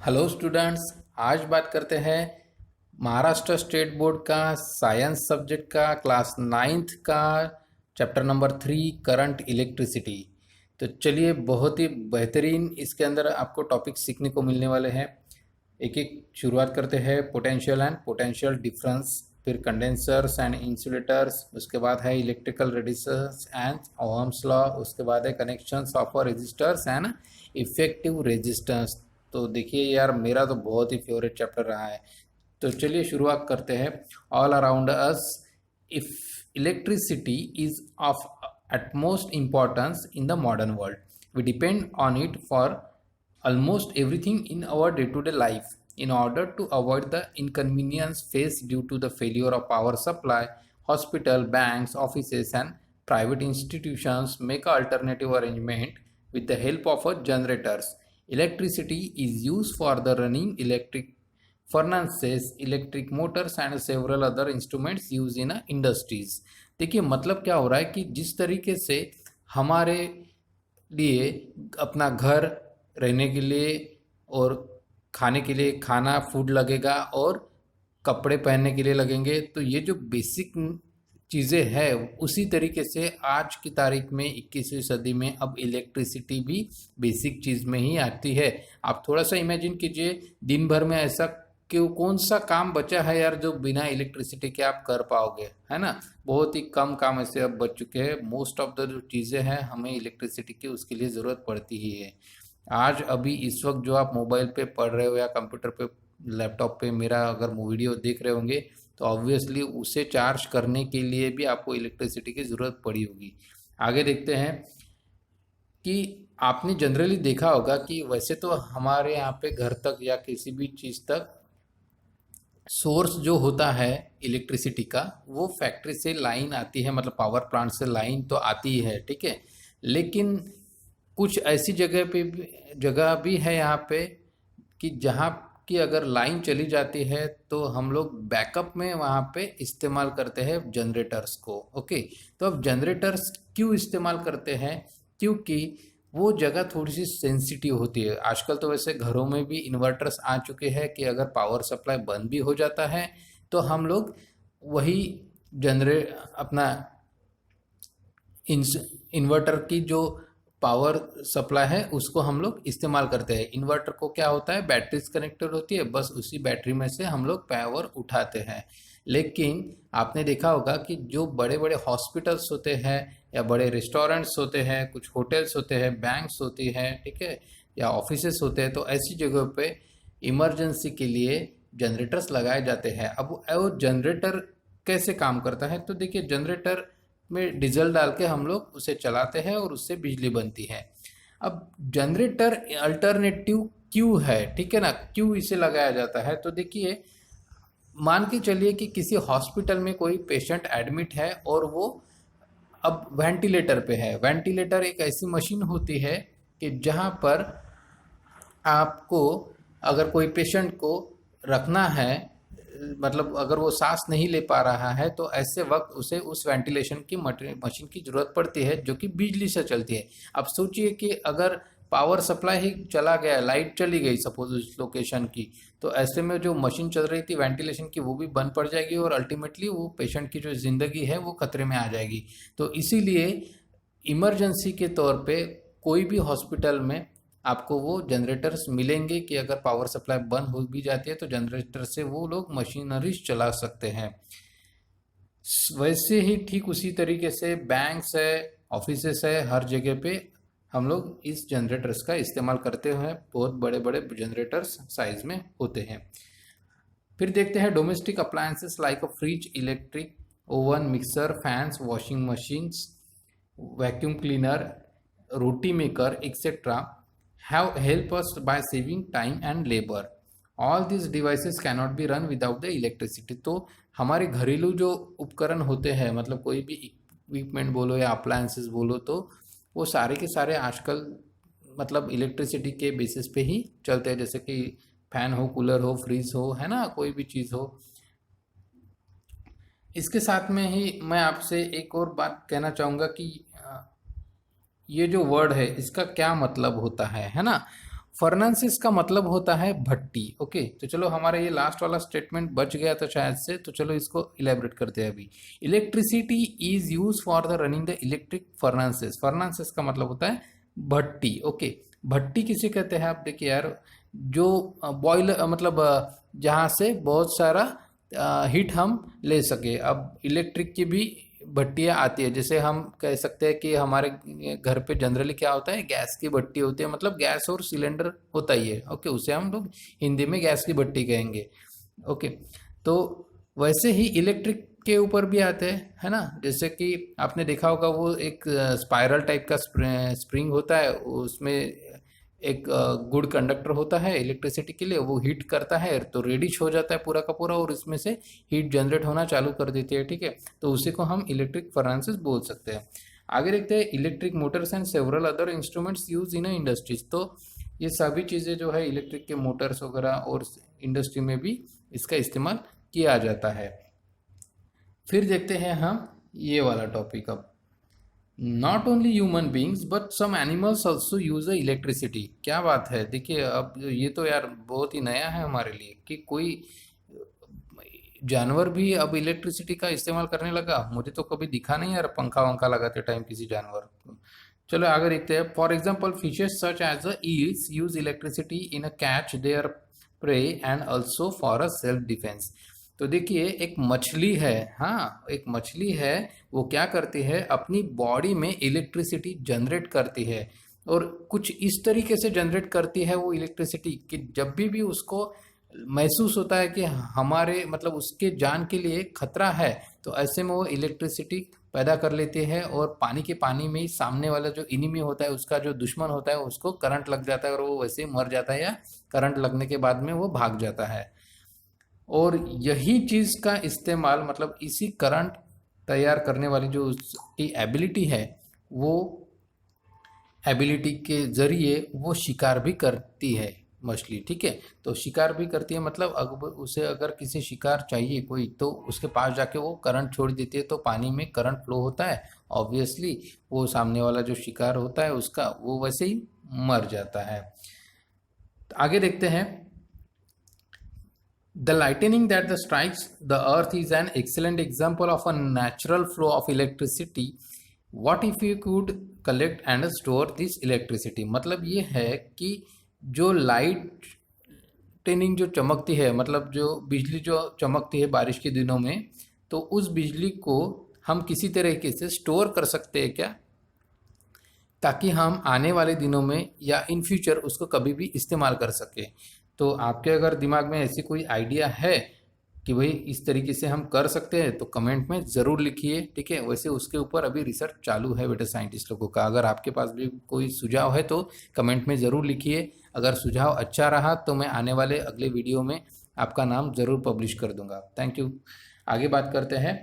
Hello students. आज बात करते हैं महाराष्ट्र स्टेट बोर्ड का साइंस सब्जेक्ट का क्लास 9th का चैप्टर नंबर 3 करंट इलेक्ट्रिसिटी। तो चलिए, बहुत ही बेहतरीन इसके अंदर आपको टॉपिक सीखने को मिलने वाले हैं। एक एक शुरुआत करते हैं। पोटेंशियल एंड पोटेंशियल डिफरेंस, फिर कंडेंसर्स एंड इंसुलेटर्स, उसके बाद है electrical resistance and Ohm's law, उसके बाद है connections of resistors and effective resistance. तो देखिए यार, मेरा तो बहुत ही फेवरेट चैप्टर रहा है। तो चलिए शुरुआत करते हैं। All around us if electricity is of utmost importance in the modern world. We depend on it for almost everything in our day-to-day life. In order to avoid the inconvenience faced due to the failure of power supply, hospital, banks, offices, and private institutions make alternative arrangement with the help of generators. Electricity is used for the running electric furnaces, electric motors, and several other instruments used in industries. देखिए, मतलब क्या हो रहा है कि जिस तरीके से हमारे लिए अपना घर रहने के लिए और खाने के लिए खाना फूड लगेगा और कपड़े पहनने के लिए लगेंगे, तो ये जो बेसिक चीज़ें हैं उसी तरीके से आज की तारीख में 21वीं सदी में अब इलेक्ट्रिसिटी भी बेसिक चीज़ में ही आती है। आप थोड़ा सा इमेजिन कीजिए, दिन भर में ऐसा कि कौन सा काम बचा है यार जो बिना इलेक्ट्रिसिटी के आप कर पाओगे, है ना। बहुत ही कम काम ऐसे अब बच चुके हैं। मोस्ट ऑफ द जो चीज़ें हैं हमें इलेक्ट्रिसिटी की उसके लिए ज़रूरत पड़ती ही है। आज अभी इस वक्त जो आप मोबाइल पे पढ़ रहे हो या कंप्यूटर पे लैपटॉप पे मेरा अगर वीडियो देख रहे होंगे, तो ऑब्वियसली उसे चार्ज करने के लिए भी आपको इलेक्ट्रिसिटी की ज़रूरत पड़ी होगी। आगे देखते हैं कि आपने जनरली देखा होगा कि वैसे तो हमारे यहाँ पे घर तक या किसी भी चीज़ तक सोर्स जो होता है इलेक्ट्रिसिटी का वो फैक्ट्री से लाइन आती है, मतलब पावर प्लांट से लाइन तो आती ही है, ठीक है। लेकिन कुछ ऐसी जगह भी है यहाँ पे कि जहाँ की अगर लाइन चली जाती है तो हम लोग बैकअप में वहाँ पे इस्तेमाल करते हैं जनरेटर्स को। ओके, तो अब जनरेटर्स क्यों इस्तेमाल करते हैं? क्योंकि वो जगह थोड़ी सी सेंसिटिव होती है। आजकल तो वैसे घरों में भी इन्वर्टर्स आ चुके हैं कि अगर पावर सप्लाई बंद भी हो जाता है तो हम लोग वही अपना इन्वर्टर की जो पावर सप्लाई है उसको हम लोग इस्तेमाल करते हैं। इन्वर्टर को क्या होता है, बैटरीज कनेक्टेड होती है, बस उसी बैटरी में से हम लोग पावर उठाते हैं। लेकिन आपने देखा होगा कि जो बड़े बड़े हॉस्पिटल्स होते हैं या बड़े रेस्टोरेंट्स होते हैं, कुछ होटल्स होते हैं, बैंक्स होती हैं, ठीक है, या ऑफिसेस होते हैं, तो ऐसी जगह पे इमरजेंसी के लिए जनरेटर्स लगाए जाते हैं। अब वो जनरेटर कैसे काम करता है? तो देखिए, जनरेटर में डीजल डाल के हम लोग उसे चलाते हैं और उससे बिजली बनती है। अब जनरेटर अल्टरनेटिव क्यों है, ठीक है ना, क्यों इसे लगाया जाता है? तो देखिए, मान के चलिए कि किसी हॉस्पिटल में कोई पेशेंट एडमिट है और वो अब वेंटिलेटर पे है। वेंटिलेटर एक ऐसी मशीन होती है कि जहाँ पर आपको अगर कोई पेशेंट को रखना है, मतलब अगर वो सांस नहीं ले पा रहा है, तो ऐसे वक्त उसे उस वेंटिलेशन की मशीन की ज़रूरत पड़ती है जो कि बिजली से चलती है। अब सोचिए कि अगर पावर सप्लाई ही चला गया, लाइट चली गई सपोज उस लोकेशन की, तो ऐसे में जो मशीन चल रही थी वेंटिलेशन की वो भी बंद पड़ जाएगी और अल्टीमेटली वो पेशेंट की जो ज़िंदगी है वो खतरे में आ जाएगी। तो इसीलिए इमरजेंसी के तौर पे कोई भी हॉस्पिटल में आपको वो जनरेटर्स मिलेंगे कि अगर पावर सप्लाई बंद हो भी जाती है तो जनरेटर से वो लोग मशीनरीज चला सकते हैं। वैसे ही ठीक उसी तरीके से बैंक्स है, ऑफिसेस है, हर जगह पे हम लोग इस जनरेटर्स का इस्तेमाल करते हैं। बहुत बड़े बड़े जनरेटर्स साइज में होते हैं। फिर देखते हैं domestic appliances like a fridge, electric oven, mixer, fans, washing machines, vacuum cleaner, roti maker etcetera have help us by saving time and labor. All these devices cannot be run without the electricity. तो हमारे घरेलू जो उपकरण होते हैं, मतलब कोई भी इक्विपमेंट बोलो या अप्लायंसेस बोलो, तो वो सारे के सारे आजकल मतलब इलेक्ट्रिसिटी के बेसिस पे ही चलते हैं। जैसे कि फैन हो, कूलर हो, फ्रिज हो, है ना, कोई भी चीज़ हो। इसके साथ में ही मैं आपसे एक और बात कहना चाहूँगा कि ये जो वर्ड है इसका क्या मतलब होता है ना। फर्नांसिस का मतलब होता है भट्टी। ओके, तो चलो हमारा ये लास्ट वाला स्टेटमेंट बच गया था शायद से, तो चलो इसको इलेबरेट करते हैं अभी। Electricity is use for the running the electric furnaces. Furnaces का मतलब होता है भट्टी। ओके, भट्टी किसे कहते हैं? आप देखिए यार, जो बॉयलर मतलब जहाँ से बहुत सारा हीट हम ले सके। अब इलेक्ट्रिक की भी भट्टियाँ आती है, जैसे हम कह सकते हैं कि हमारे घर पे जनरली क्या होता है, गैस की भट्टी होती है, मतलब गैस और सिलेंडर होता ही है। ओके, उसे हम लोग हिंदी में गैस की भट्टी कहेंगे। ओके, तो वैसे ही इलेक्ट्रिक के ऊपर भी आते हैं, है ना। जैसे कि आपने देखा होगा, वो एक स्पाइरल टाइप का स्प्रिंग होता है, उसमें एक गुड कंडक्टर होता है इलेक्ट्रिसिटी के लिए, वो हीट करता है तो रेडिश हो जाता है पूरा का पूरा, और इसमें से हीट जनरेट होना चालू कर देती है। ठीक है, तो उसी को हम इलेक्ट्रिक फर्नांसेस बोल सकते हैं। आगे देखते हैं electric Motors and several other instruments use in industries. तो ये सभी चीज़ें जो है इलेक्ट्रिक के मोटर्स वगैरह और इंडस्ट्री में भी इसका इस्तेमाल किया जाता है। फिर देखते हैं हम ये वाला टॉपिक अब। Not only human beings but some animals also use electricity. क्या बात है, देखिए अब ये तो यार बहुत ही नया है हमारे लिए कि कोई जानवर भी अब इलेक्ट्रिसिटी का इस्तेमाल करने लगा। मुझे तो कभी दिखा नहीं यार पंखा वंखा लगाते टाइम किसी जानवर को। चलो आगे देखते हैं। For example fishes such as the eels use electricity in a catch their prey and also for a self defence. तो देखिए एक मछली है, हाँ एक मछली है, वो क्या करती है, अपनी बॉडी में इलेक्ट्रिसिटी जनरेट करती है। और कुछ इस तरीके से जनरेट करती है वो इलेक्ट्रिसिटी कि जब भी उसको महसूस होता है कि हमारे मतलब उसके जान के लिए खतरा है, तो ऐसे में वो इलेक्ट्रिसिटी पैदा कर लेती है, और पानी में ही सामने वाला जो इनिमी होता है, उसका जो दुश्मन होता है, उसको करंट लग जाता है और वो वैसे ही मर जाता है, या करंट लगने के बाद में वो भाग जाता है। और यही चीज़ का इस्तेमाल मतलब इसी करंट तैयार करने वाली जो उसकी एबिलिटी है, वो एबिलिटी के ज़रिए वो शिकार भी करती है मछली। ठीक है, तो शिकार भी करती है मतलब उसे अगर किसी शिकार चाहिए कोई, तो उसके पास जाके वो करंट छोड़ देती है, तो पानी में करंट फ्लो होता है, ऑब्वियसली वो सामने वाला जो शिकार होता है उसका वो वैसे ही मर जाता है। तो आगे देखते हैं। The lightning that strikes the earth is an excellent example of a natural flow of electricity. What if you could collect and store this electricity? मतलब ये है कि जो लाइटनिंग जो चमकती है, मतलब जो बिजली जो चमकती है बारिश के दिनों में, तो उस बिजली को हम किसी तरीके से स्टोर कर सकते हैं क्या, ताकि हम आने वाले दिनों में या इन फ्यूचर उसको कभी भी इस्तेमाल कर सकें। तो आपके अगर दिमाग में ऐसी कोई आइडिया है कि भाई इस तरीके से हम कर सकते हैं, तो कमेंट में ज़रूर लिखिए। ठीक है, वैसे उसके ऊपर अभी रिसर्च चालू है बेटा साइंटिस्ट लोगों का। अगर आपके पास भी कोई सुझाव है तो कमेंट में ज़रूर लिखिए। अगर सुझाव अच्छा रहा तो मैं आने वाले अगले वीडियो में आपका नाम ज़रूर पब्लिश कर दूंगा। Thank you. आगे बात करते हैं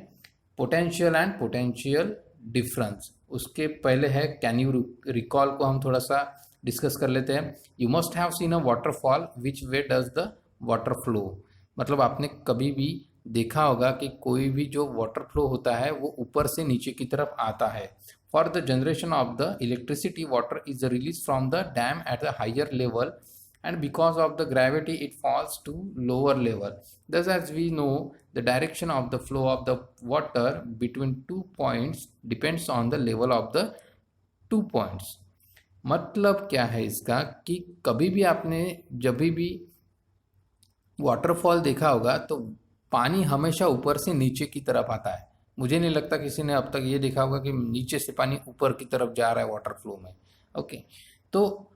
पोटेंशियल एंड पोटेंशियल डिफरेंस। उसके पहले है कैन यू रिकॉल को हम थोड़ा सा डिस्कस कर लेते हैं। You must have seen a waterfall which way does the water flow. मतलब आपने कभी भी देखा होगा कि कोई भी जो वाटर फ्लो होता है वो ऊपर से नीचे की तरफ आता है। For the generation of the electricity water is release from the dam at the higher level, and because of the gravity it falls to lower level. Thus, as we know, the direction of the flow of the water between 2 points depends on the level of the 2 points. मतलब क्या है इसका कि कभी भी आपने जब भी वाटरफॉल देखा होगा तो पानी हमेशा ऊपर से नीचे की तरफ आता है। मुझे नहीं लगता किसी ने अब तक ये देखा होगा कि नीचे से पानी ऊपर की तरफ जा रहा है वाटर फ्लो में। ओके, तो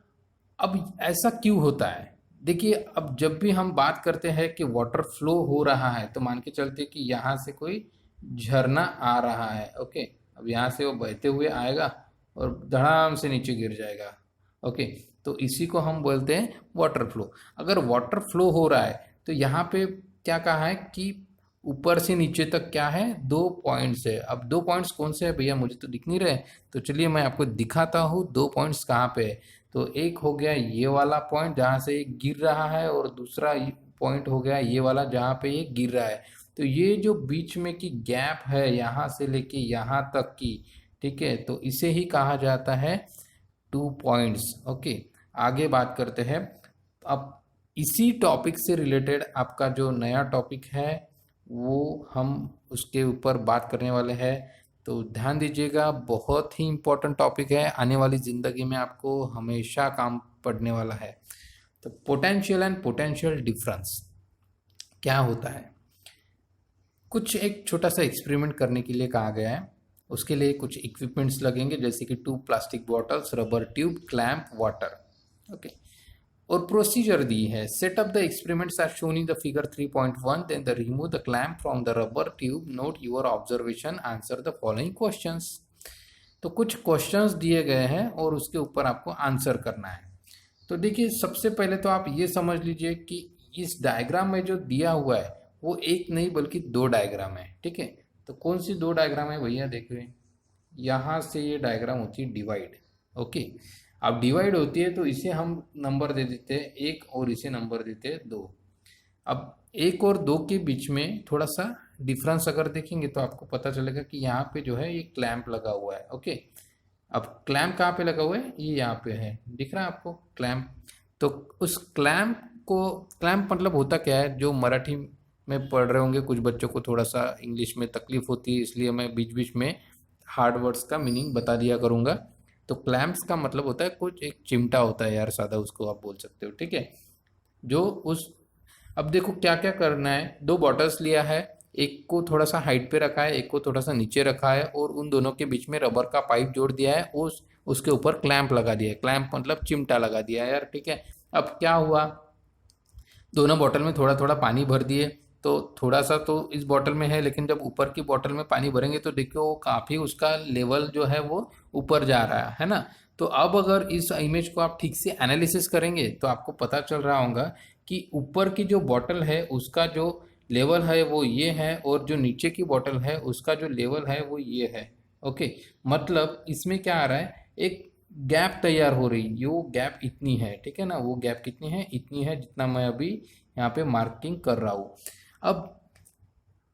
अब ऐसा क्यों होता है? देखिए, अब जब भी हम बात करते हैं कि वाटर फ्लो हो रहा है, तो मान के चलते कि यहाँ से कोई झरना आ रहा है। ओके, अब यहाँ से वो बहते हुए आएगा और धड़ाम से नीचे गिर जाएगा। ओके, तो इसी को हम बोलते हैं वाटर फ्लो। अगर वाटर फ्लो हो रहा है तो यहाँ पे क्या कहा है कि ऊपर से नीचे तक क्या है, 2 पॉइंट्स है। अब 2 पॉइंट्स कौन से हैं भैया, मुझे तो दिख नहीं रहे, तो चलिए मैं आपको दिखाता हूँ 2 पॉइंट्स कहाँ पे है। तो एक हो गया ये वाला पॉइंट जहाँ से ये गिर रहा है, और दूसरा पॉइंट हो गया ये वाला जहाँ पे ये गिर रहा है। तो ये जो बीच में की गैप है यहाँ से लेके यहाँ तक की, ठीक है, तो इसे ही कहा जाता है 2 पॉइंट्स। ओके, आगे बात करते हैं। अब इसी टॉपिक से रिलेटेड आपका जो नया टॉपिक है वो हम उसके ऊपर बात करने वाले हैं, तो ध्यान दीजिएगा। बहुत ही इम्पोर्टेंट टॉपिक है, आने वाली ज़िंदगी में आपको हमेशा काम पड़ने वाला है। तो पोटेंशियल एंड पोटेंशियल डिफरेंस क्या होता है, कुछ एक छोटा सा एक्सपेरिमेंट करने के लिए कहा गया है। उसके लिए कुछ इक्विपमेंट्स लगेंगे, जैसे कि 2 plastic bottles, rubber tube, clamp, water. Okay, और प्रोसीजर दी है। Set up the experiments are shown in the figure 3.1, then the remove the clamp from the rubber tube, note your observation, answer the following questions. तो कुछ questions दिए गए हैं और उसके ऊपर आपको आंसर करना है। तो देखिए, सबसे पहले तो आप ये समझ लीजिए कि इस डायग्राम में जो दिया हुआ है वो एक नहीं बल्कि 2 डायग्राम है। ठीक है, तो कौन सी 2 डायग्राम है भैया, देखिए यहाँ से ये डायग्राम होती है डिवाइड। ओके, अब डिवाइड होती है तो इसे हम नंबर दे देते हैं 1 और इसे नंबर देते हैं 2। अब 1 और 2 के बीच में थोड़ा सा डिफरेंस अगर देखेंगे तो आपको पता चलेगा कि यहाँ पे जो है ये क्लैंप लगा हुआ है। ओके, अब क्लैंप कहाँ पे लगा हुआ है, ये यहाँ पे है, दिख रहा है आपको क्लैंप। तो उस क्लैंप को, क्लैंप मतलब होता क्या है, जो मराठी में पढ़ रहे होंगे कुछ बच्चों को थोड़ा सा इंग्लिश में तकलीफ होती है, इसलिए मैं बीच बीच में हार्ड वर्ड्स का मीनिंग बता दिया करूँगा। तो क्लैंप्स का मतलब होता है कुछ एक चिमटा होता है यार, सादा उसको आप बोल सकते हो। ठीक है, जो उस, अब देखो क्या क्या करना है। 2 बॉटल्स लिया है, एक को थोड़ा सा हाइट पे रखा है, एक को थोड़ा सा नीचे रखा है, और उन दोनों के बीच में रबर का पाइप जोड़ दिया है, उसके ऊपर क्लैंप लगा दिया है। क्लैंप मतलब चिमटा लगा दिया है यार। ठीक है, अब क्या हुआ, दोनों बोतल में थोड़ा थोड़ा पानी भर दिए। तो थोड़ा सा तो इस बोतल में है, लेकिन जब ऊपर की बोतल में पानी भरेंगे तो देखियो वो काफ़ी, उसका लेवल जो है वो ऊपर जा रहा है ना। तो अब अगर इस इमेज को आप ठीक से एनालिसिस करेंगे तो आपको पता चल रहा होगा कि ऊपर की जो बोतल है उसका जो लेवल है वो ये है, और जो नीचे की बोतल है उसका जो लेवल है वो ये है। ओके, मतलब इसमें क्या आ रहा है, एक गैप तैयार हो रही, वो गैप इतनी है। ठीक है ना, वो गैप कितनी है, इतनी है जितना मैं अभी यहाँ पे मार्किंग कर रहा हूँ। अब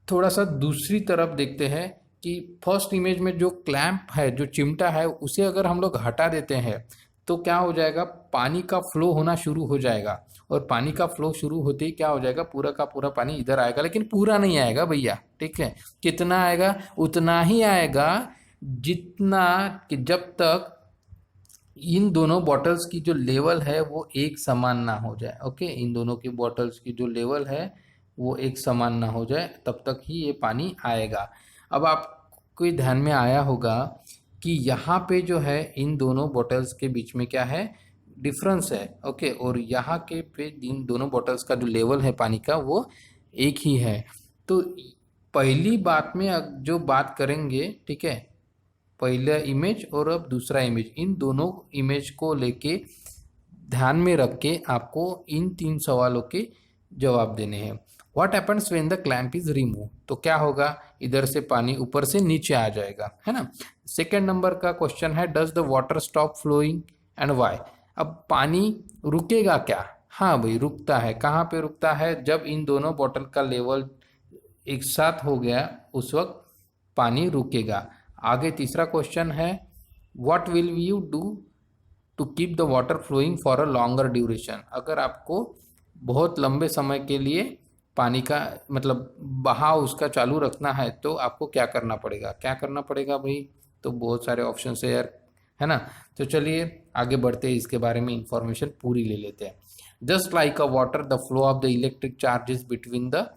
थोड़ा सा दूसरी तरफ देखते हैं कि फर्स्ट इमेज में जो क्लैंप है, जो चिमटा है, उसे अगर हम लोग हटा देते हैं तो क्या हो जाएगा, पानी का फ्लो होना शुरू हो जाएगा। और पानी का फ्लो शुरू होते ही क्या हो जाएगा, पूरा का पूरा पानी इधर आएगा, लेकिन पूरा नहीं आएगा भैया। ठीक है, कितना आएगा, उतना ही आएगा जितना कि जब तक इन दोनों बॉटल्स की जो लेवल है वो एक समान ना हो जाए। ओके, इन दोनों की बॉटल्स की जो लेवल है वो एक समान ना हो जाए, तब तक ही ये पानी आएगा। अब आपको ध्यान में आया होगा कि यहाँ पे जो है इन दोनों बॉटल्स के बीच में क्या है, डिफरेंस है। ओके, और यहाँ के पे इन दोनों बॉटल्स का जो लेवल है पानी का वो एक ही है। तो पहली बात में जो बात करेंगे, ठीक है, पहला इमेज और अब दूसरा इमेज, इन दोनों इमेज को लेके ध्यान में रख के आपको इन 3 सवालों के जवाब देने हैं। What happens when the clamp is remove, तो क्या होगा, इधर से पानी ऊपर से नीचे आ जाएगा, है ना। सेकेंड नंबर का क्वेश्चन है, does the water stop flowing and why. अब पानी रुकेगा क्या, हाँ भाई रुकता है। कहाँ पे रुकता है, जब इन दोनों बॉटल का लेवल एक साथ हो गया उस वक्त पानी रुकेगा। आगे तीसरा क्वेश्चन है, what will you do to keep the water flowing for a longer duration. अगर आपको बहुत लंबे समय के लिए पानी का मतलब बहाव उसका चालू रखना है तो आपको क्या करना पड़ेगा, क्या करना पड़ेगा भाई। तो बहुत सारे ऑप्शन है यार, है ना। तो चलिए आगे बढ़ते हैं, इसके बारे में इंफॉर्मेशन पूरी ले लेते हैं। Just like a water, the flow of the electric charges between the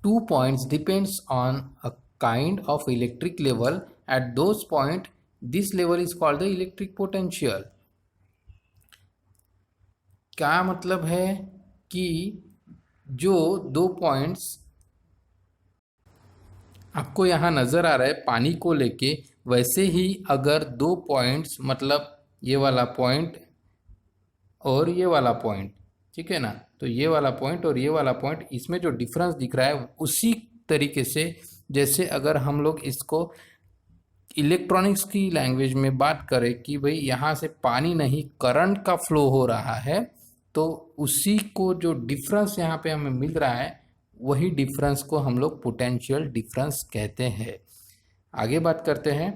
2 points depends on a kind of electric level. At those point, this level is called the electric potential. क्या मतलब है कि जो 2 points आपको यहाँ नज़र आ रहा है पानी को लेके, वैसे ही अगर 2 पॉइंट्स मतलब ये वाला पॉइंट और ये वाला पॉइंट, ठीक है ना, तो ये वाला पॉइंट और ये वाला पॉइंट, इसमें जो डिफरेंस दिख रहा है उसी तरीके से जैसे अगर हम लोग इसको इलेक्ट्रॉनिक्स की लैंग्वेज में बात करें कि भाई यहाँ से पानी नहीं करंट का फ्लो हो रहा है, तो उसी को जो डिफरेंस यहाँ पे हमें मिल रहा है वही डिफरेंस को हम लोग पोटेंशियल डिफरेंस कहते हैं। आगे बात करते हैं,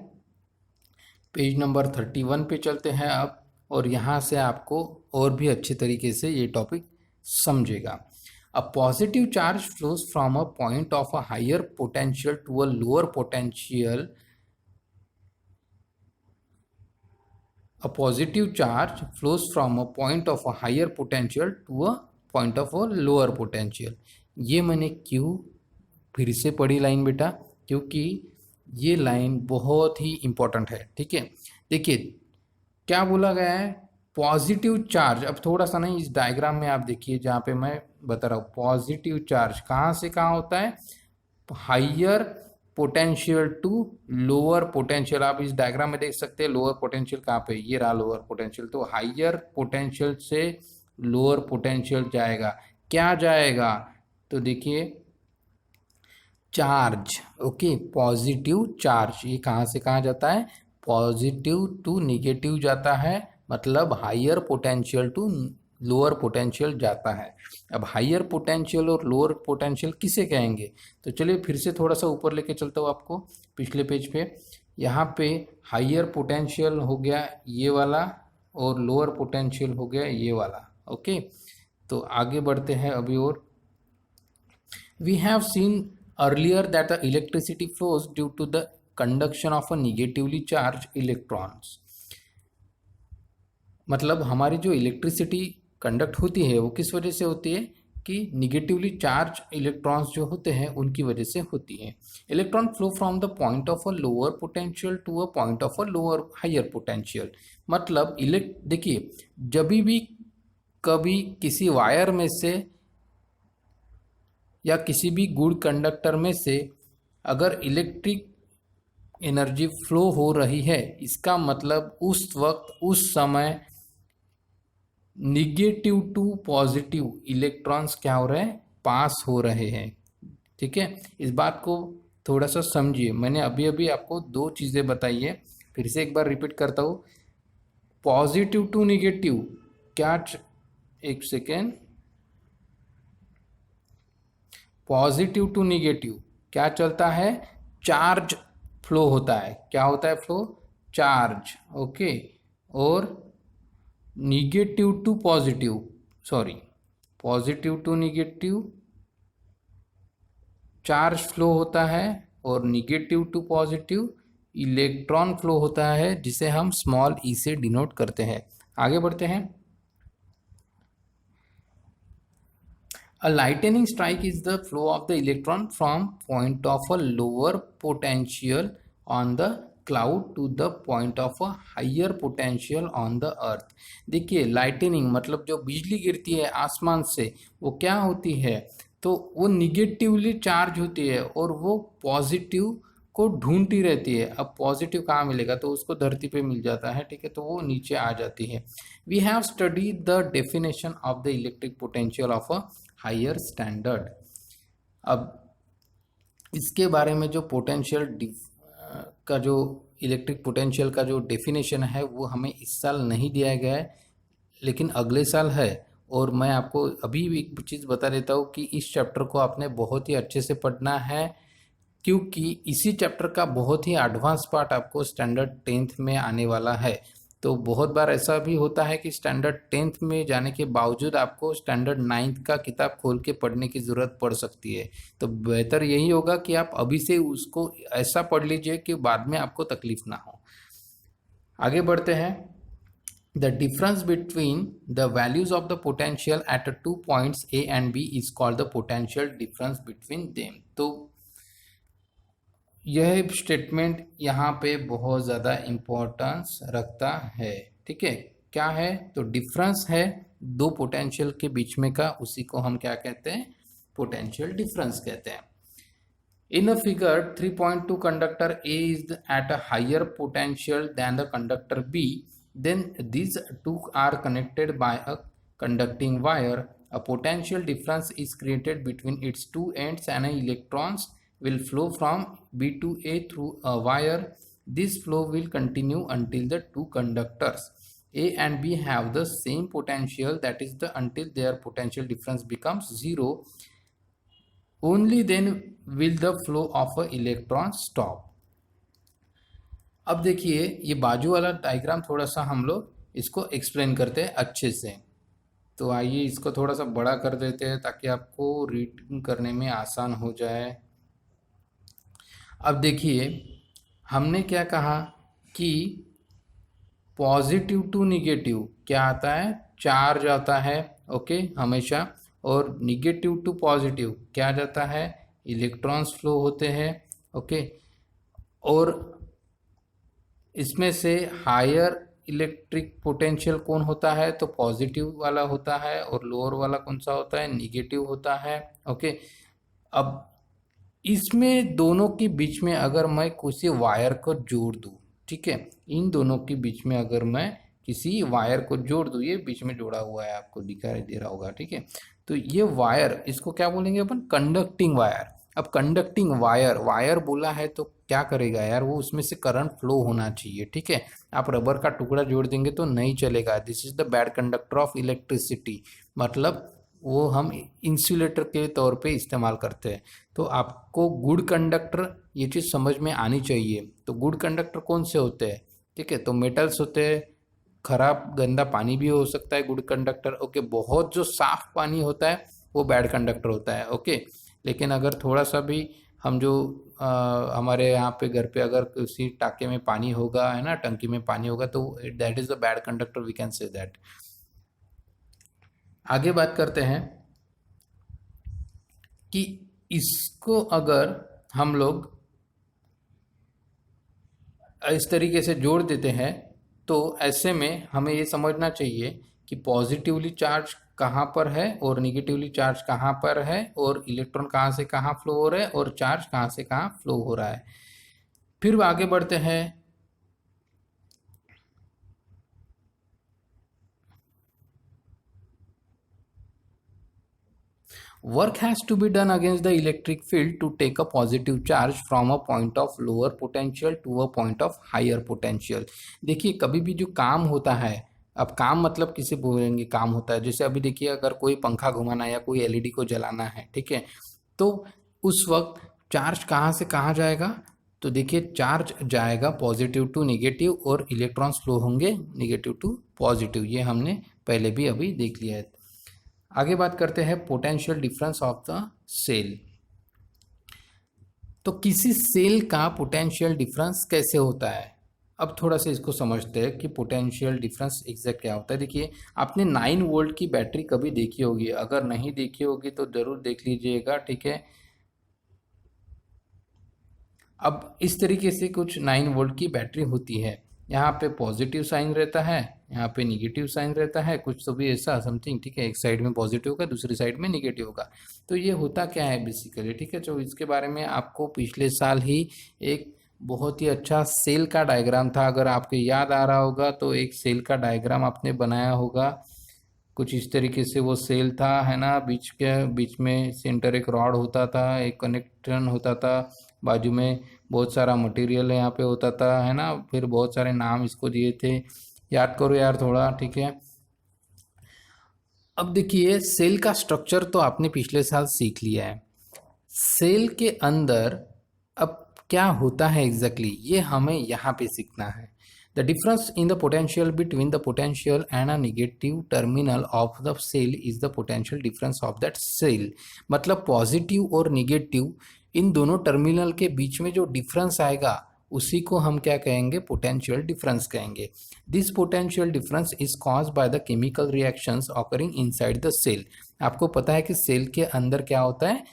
पेज नंबर 31 पे चलते हैं। अब और यहाँ से आपको और भी अच्छे तरीके से ये टॉपिक समझेगा। A positive charge flows from a point of a higher potential to a lower potential. A positive charge flows from a point of a higher potential to a point of a lower potential। ये मैंने क्यों फिर से पढ़ी line बेटा, क्योंकि ये line बहुत ही इंपॉर्टेंट है। ठीक है, देखिए क्या बोला गया है, पॉजिटिव चार्ज। अब थोड़ा सा नहीं, इस डायग्राम में आप देखिए जहाँ पे मैं बता रहा हूँ, पॉजिटिव चार्ज कहाँ से कहाँ होता है, higher potential to lower potential. आप इस डायग्राम में देख सकते हैं लोअर पोटेंशियल कहाँ पे, ये रहा लोअर पोटेंशियल। तो हाइयर पोटेंशियल से लोअर पोटेंशियल जाएगा, क्या जाएगा, तो देखिए चार्ज। ओके, पॉजिटिव चार्ज ये कहाँ से कहाँ जाता है, पॉजिटिव टू निगेटिव जाता है, मतलब higher potential to lower potential जाता है। अब हाइयर पोटेंशियल और लोअर पोटेंशियल किसे कहेंगे, तो चलिए फिर से थोड़ा सा ऊपर लेके चलता हूँ आपको पिछले पेज पे। यहाँ पे हाइयर पोटेंशियल हो गया ये वाला और लोअर पोटेंशियल हो गया ये वाला। ओके, तो आगे बढ़ते हैं अभी और। We have seen earlier that the electricity flows due to the conduction of a negatively charged electrons। मतलब हमारी जो इलेक्ट्रिसिटी कंडक्ट होती है वो किस वजह से होती है, कि निगेटिवली चार्ज इलेक्ट्रॉन्स जो होते हैं उनकी वजह से होती है। Electron flow from the point of a lower potential to a point of a lower higher potential. मतलब देखिए जब भी कभी किसी वायर में से या किसी भी गुड कंडक्टर में से अगर इलेक्ट्रिक एनर्जी फ्लो हो रही है, इसका मतलब उस वक्त उस समय निगेटिव टू पॉजिटिव इलेक्ट्रॉन्स क्या हो रहे हैं, पास हो रहे हैं। ठीक है, इस बात को थोड़ा सा समझिए। मैंने अभी अभी आपको दो चीज़ें बताई है, फिर से एक बार रिपीट करता हूँ। पॉजिटिव टू निगेटिव क्या, एक सेकेंड, पॉजिटिव टू निगेटिव क्या चलता है, चार्ज फ्लो होता है। क्या होता है फ्लो, चार्ज। ओके, और negative to positive, sorry, positive to negative charge flow होता है और negative to positive electron flow होता है, जिसे हम स्मॉल ई से डिनोट करते हैं। आगे बढ़ते हैं। A lightning strike is the flow of the electron from point of a lower potential on the cloud to the point of a higher potential on the earth। देखिए लाइटनिंग मतलब जो बिजली गिरती है आसमान से वो क्या होती है, तो वो निगेटिवली चार्ज होती है और वो पॉजिटिव को ढूंढती रहती है। अब पॉजिटिव कहाँ मिलेगा, तो उसको धरती पे मिल जाता है। ठीक है, तो वो नीचे आ जाती है। We have studied the definition of the electric potential of a higher standard. अब इसके बारे में जो पोटेंशियल का जो इलेक्ट्रिक पोटेंशियल का जो डेफिनेशन है वो हमें इस साल नहीं दिया गया है, लेकिन अगले साल है। और मैं आपको अभी भी एक चीज़ बता देता हूँ कि इस चैप्टर को आपने बहुत ही अच्छे से पढ़ना है, क्योंकि इसी चैप्टर का बहुत ही एडवांस पार्ट आपको स्टैंडर्ड 10th में आने वाला है। तो बहुत बार ऐसा भी होता है कि स्टैंडर्ड 10th में जाने के बावजूद आपको स्टैंडर्ड 9th का किताब खोल के पढ़ने की ज़रूरत पड़ सकती है। तो बेहतर यही होगा कि आप अभी से उसको ऐसा पढ़ लीजिए कि बाद में आपको तकलीफ ना हो। आगे बढ़ते हैं। The difference between the values of the potential at 2 points A and B is called the potential difference between them। तो यह स्टेटमेंट यहाँ पे बहुत ज़्यादा इम्पोर्टेंस रखता है। ठीक है, क्या है, तो डिफरेंस है दो पोटेंशियल के बीच में का, उसी को हम क्या कहते हैं, पोटेंशियल डिफरेंस कहते हैं। In a figure 3.2 conductor A is at a higher potential than the conductor B, then these two are connected by a conducting wire. A potential difference is created between its two ends and electrons will flow from B to A through a wire. This flow will continue until the two conductors A and B have the same potential, that is until their potential difference becomes zero. Only then will the flow of a electron stop। अब देखिए ये बाजू वाला diagram थोड़ा सा हम लोग इसको एक्सप्लेन करते हैं अच्छे से। तो आइए इसको थोड़ा सा बड़ा कर देते हैं ताकि आपको रीडिंग करने में आसान हो जाए। अब देखिए हमने क्या कहा कि पॉजिटिव टू निगेटिव क्या आता है, चार्ज आता है, ओके, हमेशा। और निगेटिव टू पॉजिटिव क्या जाता है, इलेक्ट्रॉन्स फ्लो होते हैं, ओके। और इसमें से हायर इलेक्ट्रिक पोटेंशियल कौन होता है, तो पॉजिटिव वाला होता है, और लोअर वाला कौन सा होता है, निगेटिव होता है, ओके। अब इसमें दोनों के बीच में अगर मैं किसी वायर को जोड़ दूं, ठीक है, इन दोनों के बीच में अगर मैं किसी वायर को जोड़ दूं, ये बीच में जोड़ा हुआ है, आपको दिखाई दे रहा होगा, ठीक है। तो ये वायर, इसको क्या बोलेंगे अपन, कंडक्टिंग वायर। अब कंडक्टिंग वायर, वायर बोला है तो क्या करेगा यार, वो उसमें से करंट फ्लो होना चाहिए, ठीक है। आप रबर का टुकड़ा जोड़ देंगे तो नहीं चलेगा। This is the bad conductor of electricity, मतलब वो हम इंसुलेटर के तौर पे इस्तेमाल करते हैं। तो आपको गुड कंडक्टर ये चीज़ समझ में आनी चाहिए। तो गुड कंडक्टर कौन से होते हैं, ठीक है, तो मेटल्स होते हैं। खराब गंदा पानी भी हो सकता है गुड कंडक्टर, ओके। बहुत जो साफ पानी होता है वो बैड कंडक्टर होता है, ओके। लेकिन अगर थोड़ा सा भी हम जो हमारे यहाँ पे घर पे अगर किसी टाके में पानी होगा, है ना, टंकी में पानी होगा, तो that is the bad conductor, we can say that. आगे बात करते हैं कि इसको अगर हम लोग इस तरीके से जोड़ देते हैं तो ऐसे में हमें ये समझना चाहिए कि पॉजिटिवली चार्ज कहाँ पर है और निगेटिवली चार्ज कहाँ पर है, और इलेक्ट्रॉन कहाँ से कहाँ फ्लो हो रहा है, और चार्ज कहाँ से कहाँ फ्लो हो रहा है। फिर आगे बढ़ते हैं। Work has to be done against the electric field to take a positive charge from a point of lower potential to a point of higher potential। देखिए कभी भी जो काम होता है, अब काम मतलब किसे बोलेंगे, काम होता है जैसे अभी देखिए अगर कोई पंखा घुमाना है या कोई एलईडी को जलाना है, ठीक है, तो उस वक्त चार्ज कहाँ से कहाँ जाएगा, तो देखिए चार्ज जाएगा पॉजिटिव टू निगेटिव और इलेक्ट्रॉन्स फ्लो होंगे निगेटिव टू पॉजिटिव। ये हमने पहले भी अभी देख लिया है। आगे बात करते हैं potential difference of the cell. तो किसी सेल का पोटेंशियल डिफरेंस कैसे होता है, अब थोड़ा सा इसको समझते हैं कि पोटेंशियल डिफरेंस एग्जैक्ट क्या होता है। देखिए आपने 9 वोल्ट की बैटरी कभी देखी होगी, अगर नहीं देखी होगी तो जरूर देख लीजिएगा, ठीक है। अब इस तरीके से कुछ 9 वोल्ट की बैटरी होती है, यहाँ पे पॉजिटिव साइन रहता है, यहाँ पे निगेटिव साइन रहता है, कुछ तो भी ऐसा समथिंग, ठीक है। एक साइड में पॉजिटिव होगा, दूसरी साइड में निगेटिव होगा। तो ये होता क्या है बेसिकली, ठीक है। तो इसके बारे में आपको पिछले साल ही एक बहुत ही अच्छा सेल का डायग्राम था, अगर आपको याद आ रहा होगा तो एक सेल का डायग्राम आपने बनाया होगा, कुछ इस तरीके से वो सेल था, है ना। बीच में सेंटर एक रॉड होता था, एक कनेक्शन होता था, बाजू में बहुत सारा मटेरियल यहाँ पे होता था, है ना। फिर बहुत सारे नाम इसको दिए थे, याद करो यार थोड़ा, ठीक है। अब देखिए सेल का स्ट्रक्चर तो आपने पिछले साल सीख लिया है। सेल के अंदर अब क्या होता है एग्जैक्टली ये हमें यहाँ पे सीखना है। The difference in the potential between the potential and a negative terminal of the cell is the potential difference of that cell. मतलब पॉजिटिव और निगेटिव इन दोनों टर्मिनल के बीच में जो डिफरेंस आएगा उसी को हम क्या कहेंगे, पोटेंशियल डिफरेंस कहेंगे। This potential difference is caused by the chemical reactions occurring inside the cell. आपको पता है कि सेल के अंदर क्या होता है,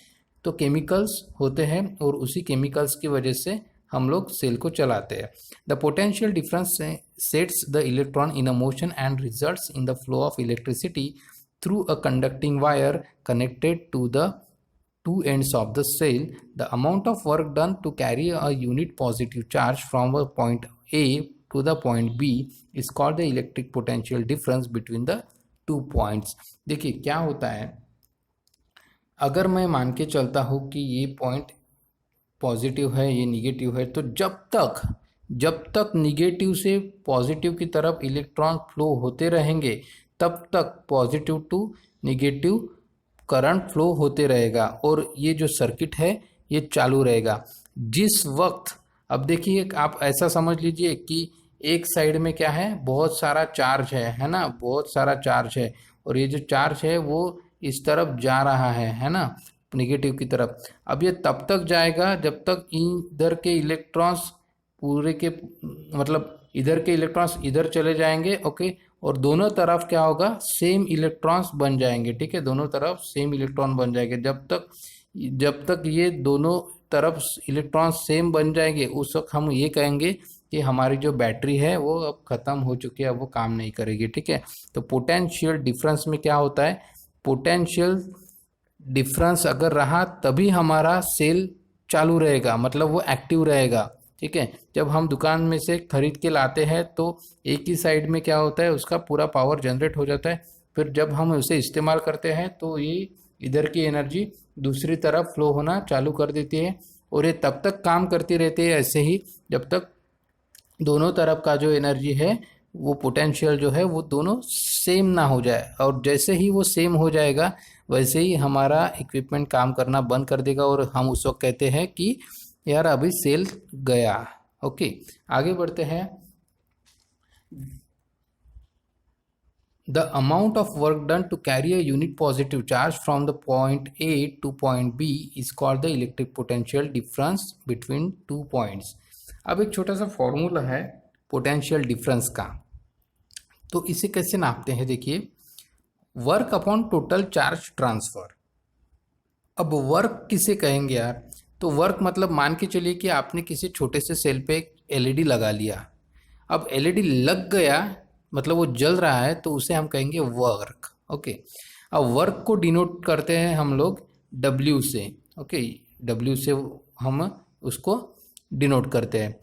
तो केमिकल्स होते हैं और उसी केमिकल्स की वजह से हम लोग सेल को चलाते हैं। The potential difference sets the electron in a motion and results in the flow of electricity through a conducting wire connected to the two ends of the cell. The amount of work done to carry a unit positive charge from a point A to the point B is called the electric potential difference between the two points। देखिए क्या होता है, अगर मैं मान के चलता हूँ कि ये पॉइंट पॉजिटिव है, ये निगेटिव है, तो जब तक निगेटिव से पॉजिटिव की तरफ इलेक्ट्रॉन फ्लो होते रहेंगे तब तक positive to negative current flow होते रहेगा और ये जो सर्किट है ये चालू रहेगा। जिस वक्त, अब देखिए आप ऐसा समझ लीजिए कि एक साइड में क्या है, बहुत सारा चार्ज है ना, बहुत सारा चार्ज है, और ये जो चार्ज है वो इस तरफ जा रहा है ना, निगेटिव की तरफ। अब ये तब तक जाएगा जब तक इधर के इलेक्ट्रॉन्स पूरे के मतलब इधर के इलेक्ट्रॉन्स इधर चले जाएंगे, ओके, और दोनों तरफ क्या होगा, सेम इलेक्ट्रॉन्स बन जाएंगे, ठीक है, दोनों तरफ सेम इलेक्ट्रॉन बन जाएंगे। जब तक ये दोनों तरफ इलेक्ट्रॉन सेम बन जाएंगे उस वक्त हम ये कहेंगे कि हमारी जो बैटरी है वो अब ख़त्म हो चुकी है, अब वो काम नहीं करेगी, ठीक है। तो पोटेंशियल डिफरेंस में क्या होता है, पोटेंशियल डिफरेंस अगर रहा तभी हमारा सेल चालू रहेगा, मतलब वो एक्टिव रहेगा, ठीक है। जब हम दुकान में से खरीद के लाते हैं तो एक ही साइड में क्या होता है, उसका पूरा पावर जनरेट हो जाता है, फिर जब हम उसे इस्तेमाल करते हैं तो ये इधर की एनर्जी दूसरी तरफ फ्लो होना चालू कर देती है, और ये तब तक काम करती रहती है ऐसे ही जब तक दोनों तरफ का जो एनर्जी है वो पोटेंशियल जो है वो दोनों सेम ना हो जाए। और जैसे ही वो सेम हो जाएगा वैसे ही हमारा इक्विपमेंट काम करना बंद कर देगा, और हम उस वक्त कहते हैं कि यार अभी सेल गया। ओके, आगे बढ़ते हैं। The amount of work done to carry a unit positive charge from the point A to point B is called the electric potential difference between two points. अब एक छोटा सा फॉर्मूला है पोटेंशियल डिफरेंस का, तो इसे कैसे नापते हैं, देखिए, work upon total charge transfer. अब वर्क किसे कहेंगे यार, तो वर्क मतलब मान के चलिए कि आपने किसी छोटे से सेल पे एक एलईडी लगा लिया, अब एलईडी लग गया मतलब वो जल रहा है, तो उसे हम कहेंगे वर्क, ओके। अब वर्क को डिनोट करते हैं हम लोग डब्ल्यू से, ओके, डब्ल्यू से हम उसको डिनोट करते हैं।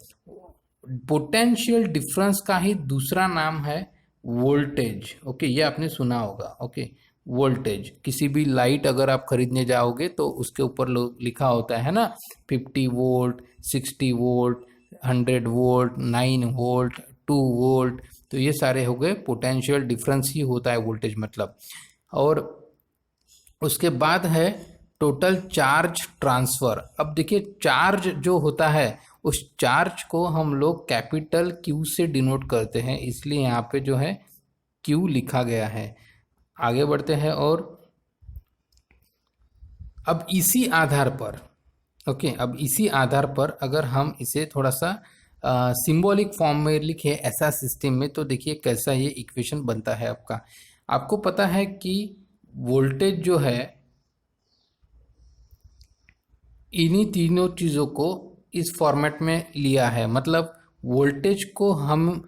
पोटेंशियल डिफरेंस का ही दूसरा नाम है वोल्टेज, ओके, ये आपने सुना होगा, ओके, वोल्टेज। किसी भी लाइट अगर आप खरीदने जाओगे तो उसके ऊपर लिखा होता है ना, 50 volt, 60 volt, 100 volt, 9 volt, 2 volt, तो ये सारे हो गए पोटेंशियल डिफरेंस ही होता है वोल्टेज मतलब। और उसके बाद है टोटल चार्ज ट्रांसफ़र। अब देखिए चार्ज जो होता है उस चार्ज को हम लोग कैपिटल क्यू से डिनोट करते हैं, इसलिए यहाँ पे जो है क्यू लिखा गया है। आगे बढ़ते हैं, और अब इसी आधार पर, ओके, अब इसी आधार पर अगर हम इसे थोड़ा सा सिंबॉलिक फॉर्म में लिखे ऐसा सिस्टम में, तो देखिए कैसा ये इक्वेशन बनता है आपका। आपको पता है कि वोल्टेज जो है इन्हीं तीनों चीज़ों को इस फॉर्मेट में लिया है, मतलब वोल्टेज को हम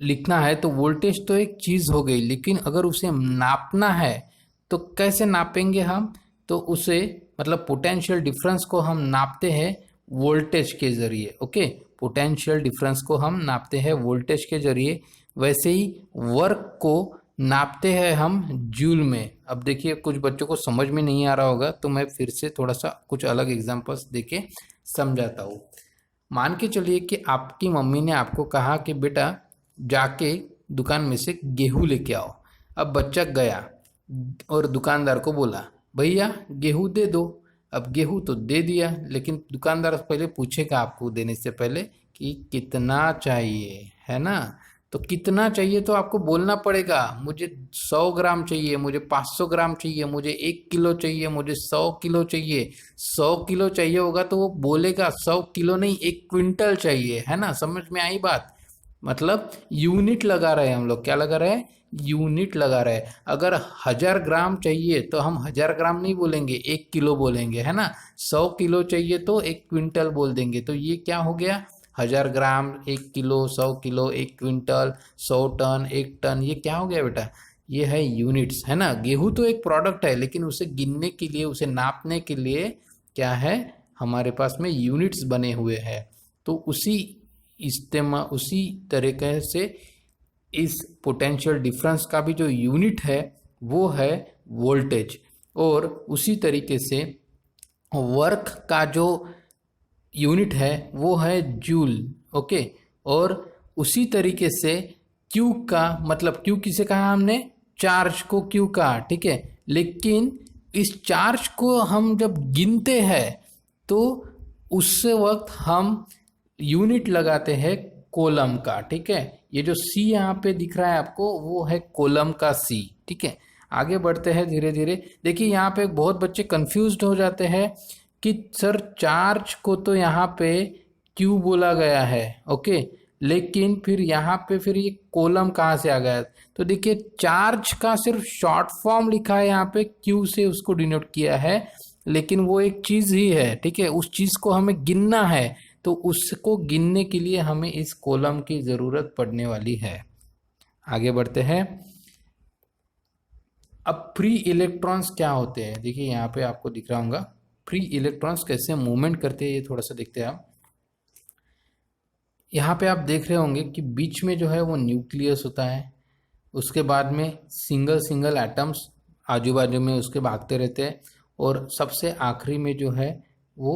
लिखना है तो वोल्टेज तो एक चीज़ हो गई, लेकिन अगर उसे नापना है तो कैसे नापेंगे हम, तो उसे मतलब पोटेंशियल डिफरेंस को हम नापते हैं वोल्टेज के ज़रिए, ओके, पोटेंशियल डिफरेंस को हम नापते हैं वोल्टेज के ज़रिए। वैसे ही वर्क को नापते हैं हम जूल में। अब देखिए कुछ बच्चों को समझ में नहीं आ रहा होगा, तो मैं फिर से थोड़ा सा कुछ अलग एग्जांपल्स देके समझाता हूँ। मान के चलिए कि आपकी मम्मी ने आपको कहा कि बेटा जाके दुकान में से गेहूँ लेके आओ। अब बच्चा गया और दुकानदार को बोला भैया गेहूँ दे दो। अब गेहूँ तो दे दिया, लेकिन दुकानदार पहले पूछेगा आपको देने से पहले कि कितना चाहिए, है ना। तो कितना चाहिए तो आपको बोलना पड़ेगा, मुझे 100 ग्राम चाहिए, मुझे 500 ग्राम चाहिए, मुझे 1 किलो चाहिए, मुझे 100 किलो चाहिए। 100 किलो चाहिए होगा तो वो बोलेगा 100 किलो नहीं 1 क्विंटल चाहिए, है ना। समझ में आई बात, मतलब यूनिट लगा रहे हैं हम लोग, क्या लगा रहे हैं, यूनिट लगा रहे हैं। अगर 1000 ग्राम चाहिए तो हम 1000 ग्राम नहीं बोलेंगे, 1 किलो बोलेंगे, है ना। 100 किलो चाहिए तो 1 क्विंटल बोल देंगे। तो ये क्या हो गया, 1000 gram, 1 kilo, 100 kilo, 1 quintal, 100 ton, 1 ton, ये क्या हो गया बेटा, ये है यूनिट्स, है ना। गेहूं तो एक प्रोडक्ट है, लेकिन उसे गिनने के लिए, उसे नापने के लिए क्या है, हमारे पास में यूनिट्स बने हुए हैं। तो उसी तरीके से इस पोटेंशियल डिफरेंस का भी जो यूनिट है वो है वोल्टेज, और उसी तरीके से वर्क का जो यूनिट है वो है जूल, ओके। और उसी तरीके से क्यू का मतलब, क्यू किसे कहा हमने, चार्ज को क्यू का, ठीक है। लेकिन इस चार्ज को हम जब गिनते हैं तो उस वक्त हम यूनिट लगाते हैं कोलम का, ठीक है। ये जो सी यहाँ पे दिख रहा है आपको, वो है कोलम का सी, ठीक है। आगे बढ़ते हैं धीरे धीरे। देखिए यहाँ पे बहुत बच्चे कंफ्यूज्ड हो जाते हैं कि सर चार्ज को तो यहाँ पे क्यू बोला गया है, ओके, लेकिन फिर यहाँ पे फिर ये कोलम कहाँ से आ गया। तो देखिए चार्ज का सिर्फ शॉर्ट फॉर्म लिखा है यहाँ पे, क्यू से उसको डिनोट किया है, लेकिन वो एक चीज ही है, ठीक है। उस चीज को हमें गिनना है, तो उसको गिनने के लिए हमें इस कॉलम की जरूरत पड़ने वाली है। आगे बढ़ते हैं। अब फ्री इलेक्ट्रॉन्स क्या होते हैं, देखिए यहाँ पे आपको दिख रहा होगा फ्री इलेक्ट्रॉन्स कैसे मूवमेंट करते हैं, ये थोड़ा सा देखते हैं आप। यहाँ पे आप देख रहे होंगे कि बीच में जो है वो न्यूक्लियस होता है, उसके बाद में सिंगल सिंगल एटम्स आजू बाजू में उसके भागते रहते हैं, और सबसे आखिरी में जो है वो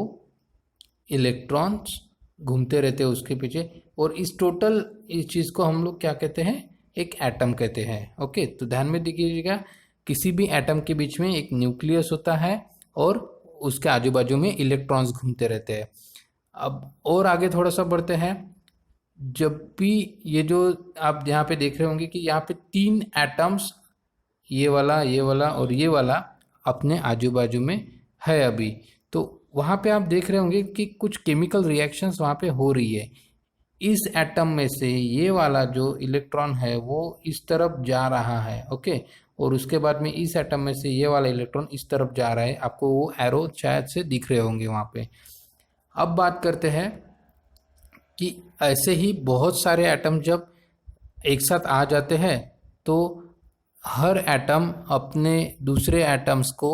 इलेक्ट्रॉन्स घूमते रहते हैं उसके पीछे। और इस टोटल इस चीज़ को हम लोग क्या कहते हैं, एक एटम कहते हैं, ओके। तो ध्यान में देखिएगा, किसी भी एटम के बीच में एक न्यूक्लियस होता है और उसके आजू बाजू में इलेक्ट्रॉन्स घूमते रहते हैं। अब और आगे थोड़ा सा बढ़ते हैं। जब भी ये जो आप यहाँ पे देख रहे होंगे कि यहाँ पे 3 एटम्स, ये वाला और ये वाला अपने आजू बाजू में है अभी, तो वहाँ पे आप देख रहे होंगे कि कुछ केमिकल रिएक्शंस वहाँ पे हो रही है। इस एटम में से ये वाला जो इलेक्ट्रॉन है वो इस तरफ जा रहा है, ओके, और उसके बाद में इस एटम में से ये वाला इलेक्ट्रॉन इस तरफ जा रहा है। आपको वो एरो शायद से दिख रहे होंगे वहाँ पे। अब बात करते हैं कि ऐसे ही बहुत सारे एटम जब एक साथ आ जाते हैं तो हर एटम अपने दूसरे एटम्स को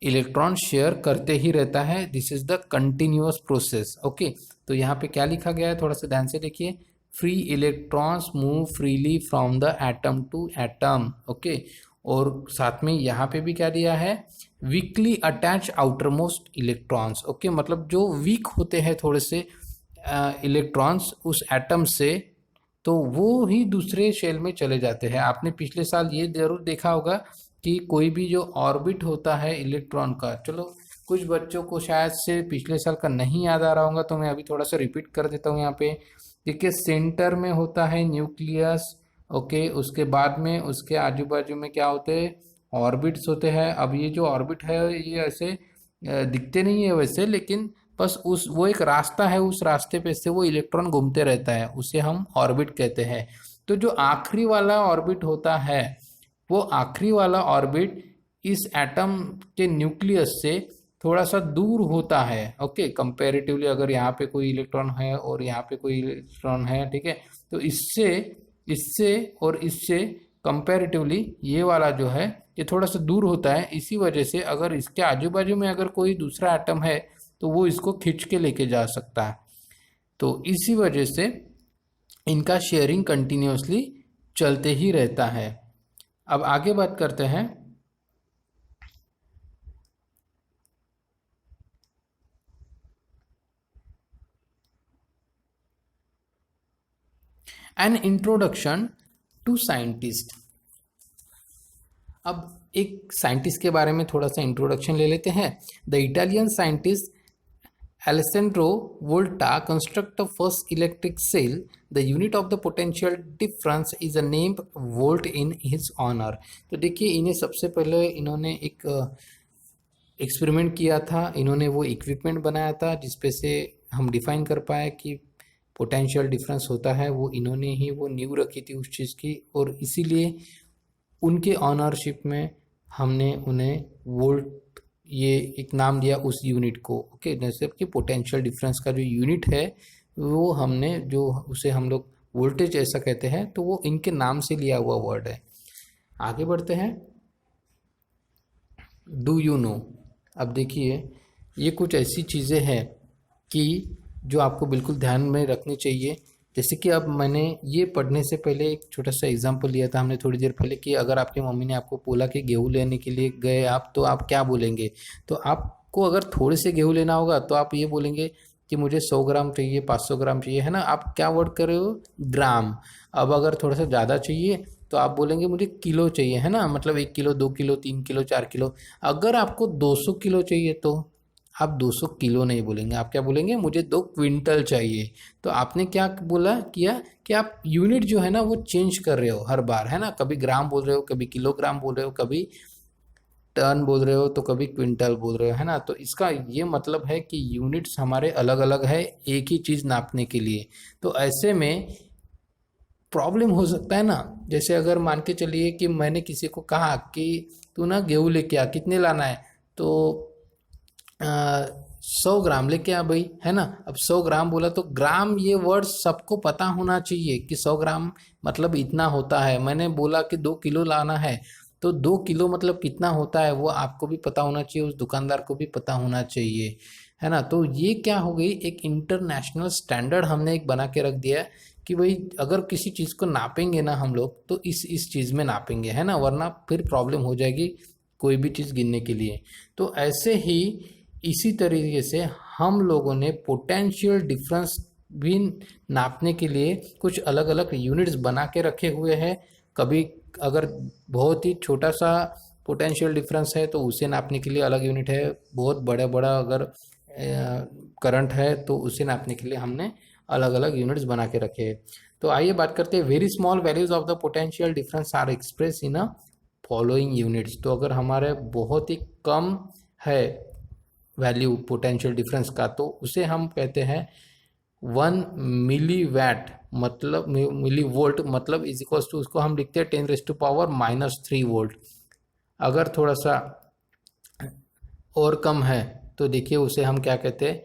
इलेक्ट्रॉन शेयर करते ही रहता है। This is the continuous process, okay. तो यहाँ पे क्या लिखा गया है, थोड़ा सा ध्यान से देखिए। Free electrons move freely from the atom to atom, okay. और साथ में यहाँ पे भी क्या दिया है, weakly attach outermost electrons, okay. मतलब जो वीक होते हैं थोड़े से इलेक्ट्रॉन्स उस एटम से, तो वो ही दूसरे शेल में चले जाते हैं। आपने पिछले साल ये जरूर देखा होगा कि कोई भी जो ऑर्बिट होता है इलेक्ट्रॉन का, चलो कुछ बच्चों को शायद से पिछले साल का नहीं याद आ रहा होगा, तो मैं अभी थोड़ा सा रिपीट कर देता हूँ यहाँ पे। देखिए सेंटर में होता है न्यूक्लियस, ओके, उसके बाद में उसके आजू बाजू में क्या होते हैं, ऑर्बिट्स होते हैं। अब ये जो ऑर्बिट है ये ऐसे दिखते नहीं है वैसे, लेकिन बस उस वो एक रास्ता है, उस रास्ते पे से वो इलेक्ट्रॉन घूमते रहता है, उसे हम ऑर्बिट कहते हैं। तो जो आखिरी वाला ऑर्बिट होता है, वो आखिरी वाला ऑर्बिट इस एटम के न्यूक्लियस से थोड़ा सा दूर होता है, ओके, कंपैरेटिवली। अगर यहाँ पे कोई इलेक्ट्रॉन है और यहाँ पे कोई इलेक्ट्रॉन है, ठीक है, तो इससे इससे और इससे कंपैरेटिवली ये वाला जो है ये थोड़ा सा दूर होता है। इसी वजह से अगर इसके आजू बाजू में अगर कोई दूसरा एटम है तो वो इसको खींच के लेके जा सकता है। तो इसी वजह से इनका शेयरिंग कंटिन्यूसली चलते ही रहता है। अब आगे बात करते हैं। An introduction to scientist. अब एक साइंटिस्ट के बारे में थोड़ा सा इंट्रोडक्शन ले लेते हैं। The Italian scientist Alessandro Volta construct the first electric cell. The unit of the potential difference is a named volt in his honor. तो देखिए इन्हें सबसे पहले इन्होंने एक एक्सपेरिमेंट किया था, इन्होंने वो इक्विपमेंट बनाया था जिसपे से हम डिफाइन कर पाए कि पोटेंशियल डिफरेंस होता है। वो इन्होंने ही वो नींव रखी थी उस चीज़ की, और इसीलिए उनके ऑनरशिप में हमने उन्हें वोल्ट ये एक नाम दिया उस यूनिट को, ओके। जैसे कि पोटेंशियल डिफरेंस का जो यूनिट है वो हमने जो उसे हम लोग वोल्टेज ऐसा कहते हैं, तो वो इनके नाम से लिया हुआ वर्ड है। आगे बढ़ते हैं। Do you no. अब देखिए ये कुछ ऐसी चीज़ें हैं कि जो आपको बिल्कुल ध्यान में रखनी चाहिए। जैसे कि अब मैंने ये पढ़ने से पहले एक छोटा सा एग्जांपल लिया था हमने थोड़ी देर पहले, कि अगर आपकी मम्मी ने आपको बोला कि गेहूँ लेने के लिए गए आप, तो आप क्या बोलेंगे। तो आपको अगर थोड़े से गेहूँ लेना होगा तो आप ये बोलेंगे कि मुझे 100 ग्राम चाहिए, 500 ग्राम चाहिए, है ना। आप क्या वर्ड कर रहे हो, ग्राम। अब अगर थोड़ा सा ज़्यादा चाहिए तो आप बोलेंगे मुझे किलो चाहिए, है ना, मतलब 1 किलो, 2 किलो, 3 किलो, 4 किलो। अगर आपको 200 किलो चाहिए तो आप 200 किलो नहीं बोलेंगे, आप क्या बोलेंगे, मुझे 2 क्विंटल चाहिए। तो आपने क्या बोला किया कि आप यूनिट जो है ना वो चेंज कर रहे हो हर बार, है ना, कभी ग्राम बोल रहे हो, कभी किलोग्राम बोल रहे हो, कभी टन बोल रहे हो, तो कभी क्विंटल बोल रहे हो, है ना। तो इसका ये मतलब है कि यूनिट्स हमारे अलग अलग है एक ही चीज़ नापने के लिए। तो ऐसे में प्रॉब्लम हो सकता है ना। जैसे अगर मान के चलिए कि मैंने किसी को कहा कि तू ना गेहूँ लेके आ, कितने लाना है, तो 100 ग्राम लेके आ भाई, है ना। अब 100 ग्राम बोला तो ग्राम ये वर्ड सबको पता होना चाहिए कि 100 ग्राम मतलब इतना होता है। मैंने बोला कि 2 किलो लाना है, तो 2 किलो मतलब कितना होता है वो आपको भी पता होना चाहिए, उस दुकानदार को भी पता होना चाहिए, है ना। तो ये क्या हो गई, एक इंटरनेशनल स्टैंडर्ड हमने एक बना के रख दिया कि भाई अगर किसी चीज़ को नापेंगे ना हम लोग तो इस चीज़ में नापेंगे, है ना, वरना फिर प्रॉब्लम हो जाएगी कोई भी चीज़ गिनने के लिए। तो ऐसे ही इसी तरीके से हम लोगों ने पोटेंशियल डिफरेंस भी नापने के लिए कुछ अलग अलग यूनिट्स बना के रखे हुए हैं। कभी अगर बहुत ही छोटा सा पोटेंशियल डिफरेंस है तो उसे नापने के लिए अलग यूनिट है, बहुत बड़ा बड़ा अगर करंट है तो उसे नापने के लिए हमने अलग अलग यूनिट्स बना के रखे हैं। तो आइए बात करते हैं, very small values of the potential difference are express in a following units. तो अगर हमारे बहुत ही कम है वैल्यू पोटेंशियल डिफरेंस का तो उसे हम कहते हैं 1 मिली वैट, मतलब मिली वोल्ट, मतलब इज इक्वल टू, उसको हम लिखते हैं 10⁻³ वोल्ट। अगर थोड़ा सा और कम है तो देखिए उसे हम क्या कहते हैं,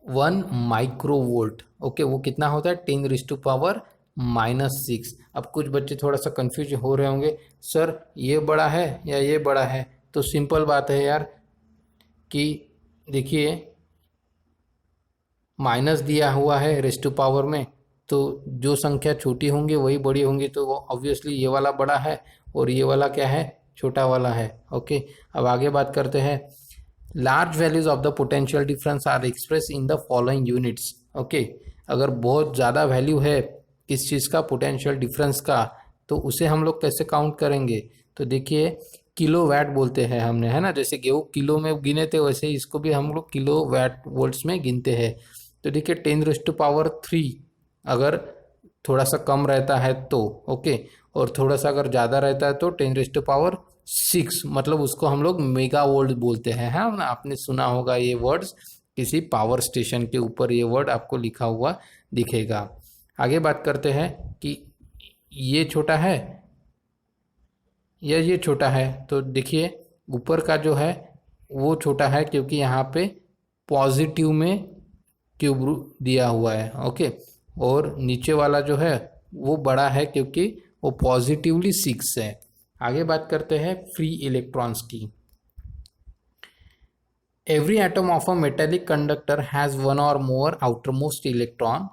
1 माइक्रो वोल्ट। ओके, वो कितना होता है, 10⁻⁻⁶। अब कुछ बच्चे थोड़ा सा कंफ्यूज हो रहे होंगे, सर ये बड़ा है या ये बड़ा है। तो सिंपल बात है यार कि देखिए माइनस दिया हुआ है रेस्ट टू पावर में, तो जो संख्या छोटी होंगी वही बड़ी होंगी, तो वो ऑब्वियसली ये वाला बड़ा है और ये वाला क्या है, छोटा वाला है। ओके, अब आगे बात करते हैं, large values of the potential difference are express in the following units. Okay, अगर बहुत ज़्यादा वैल्यू है किस चीज़ का, पोटेंशियल डिफरेंस का, तो उसे हम लोग कैसे काउंट करेंगे, तो देखिए किलो वैट बोलते हैं हमने, है ना, जैसे गेहूँ किलो में गिने थे वैसे इसको भी हम लोग किलो वैट वोल्ट्स में गिनते हैं। तो देखिए 10⁻³ अगर थोड़ा सा कम रहता है तो ओके, और थोड़ा सा अगर ज़्यादा रहता है तो 10⁻⁶, मतलब उसको हम लोग मेगा वोल्ट बोलते हैं, है ना। आपने सुना होगा ये वर्ड्स, किसी पावर स्टेशन के ऊपर ये वर्ड आपको लिखा हुआ दिखेगा। आगे बात करते हैं कि ये छोटा है या ये छोटा है, तो देखिए ऊपर का जो है वो छोटा है क्योंकि यहाँ पे पॉजिटिव में क्यूब दिया हुआ है। ओके, और नीचे वाला जो है वो बड़ा है क्योंकि वो पॉजिटिवली 6 है। आगे बात करते हैं फ्री इलेक्ट्रॉन्स की। Every atom of a metallic conductor has one और more outermost electron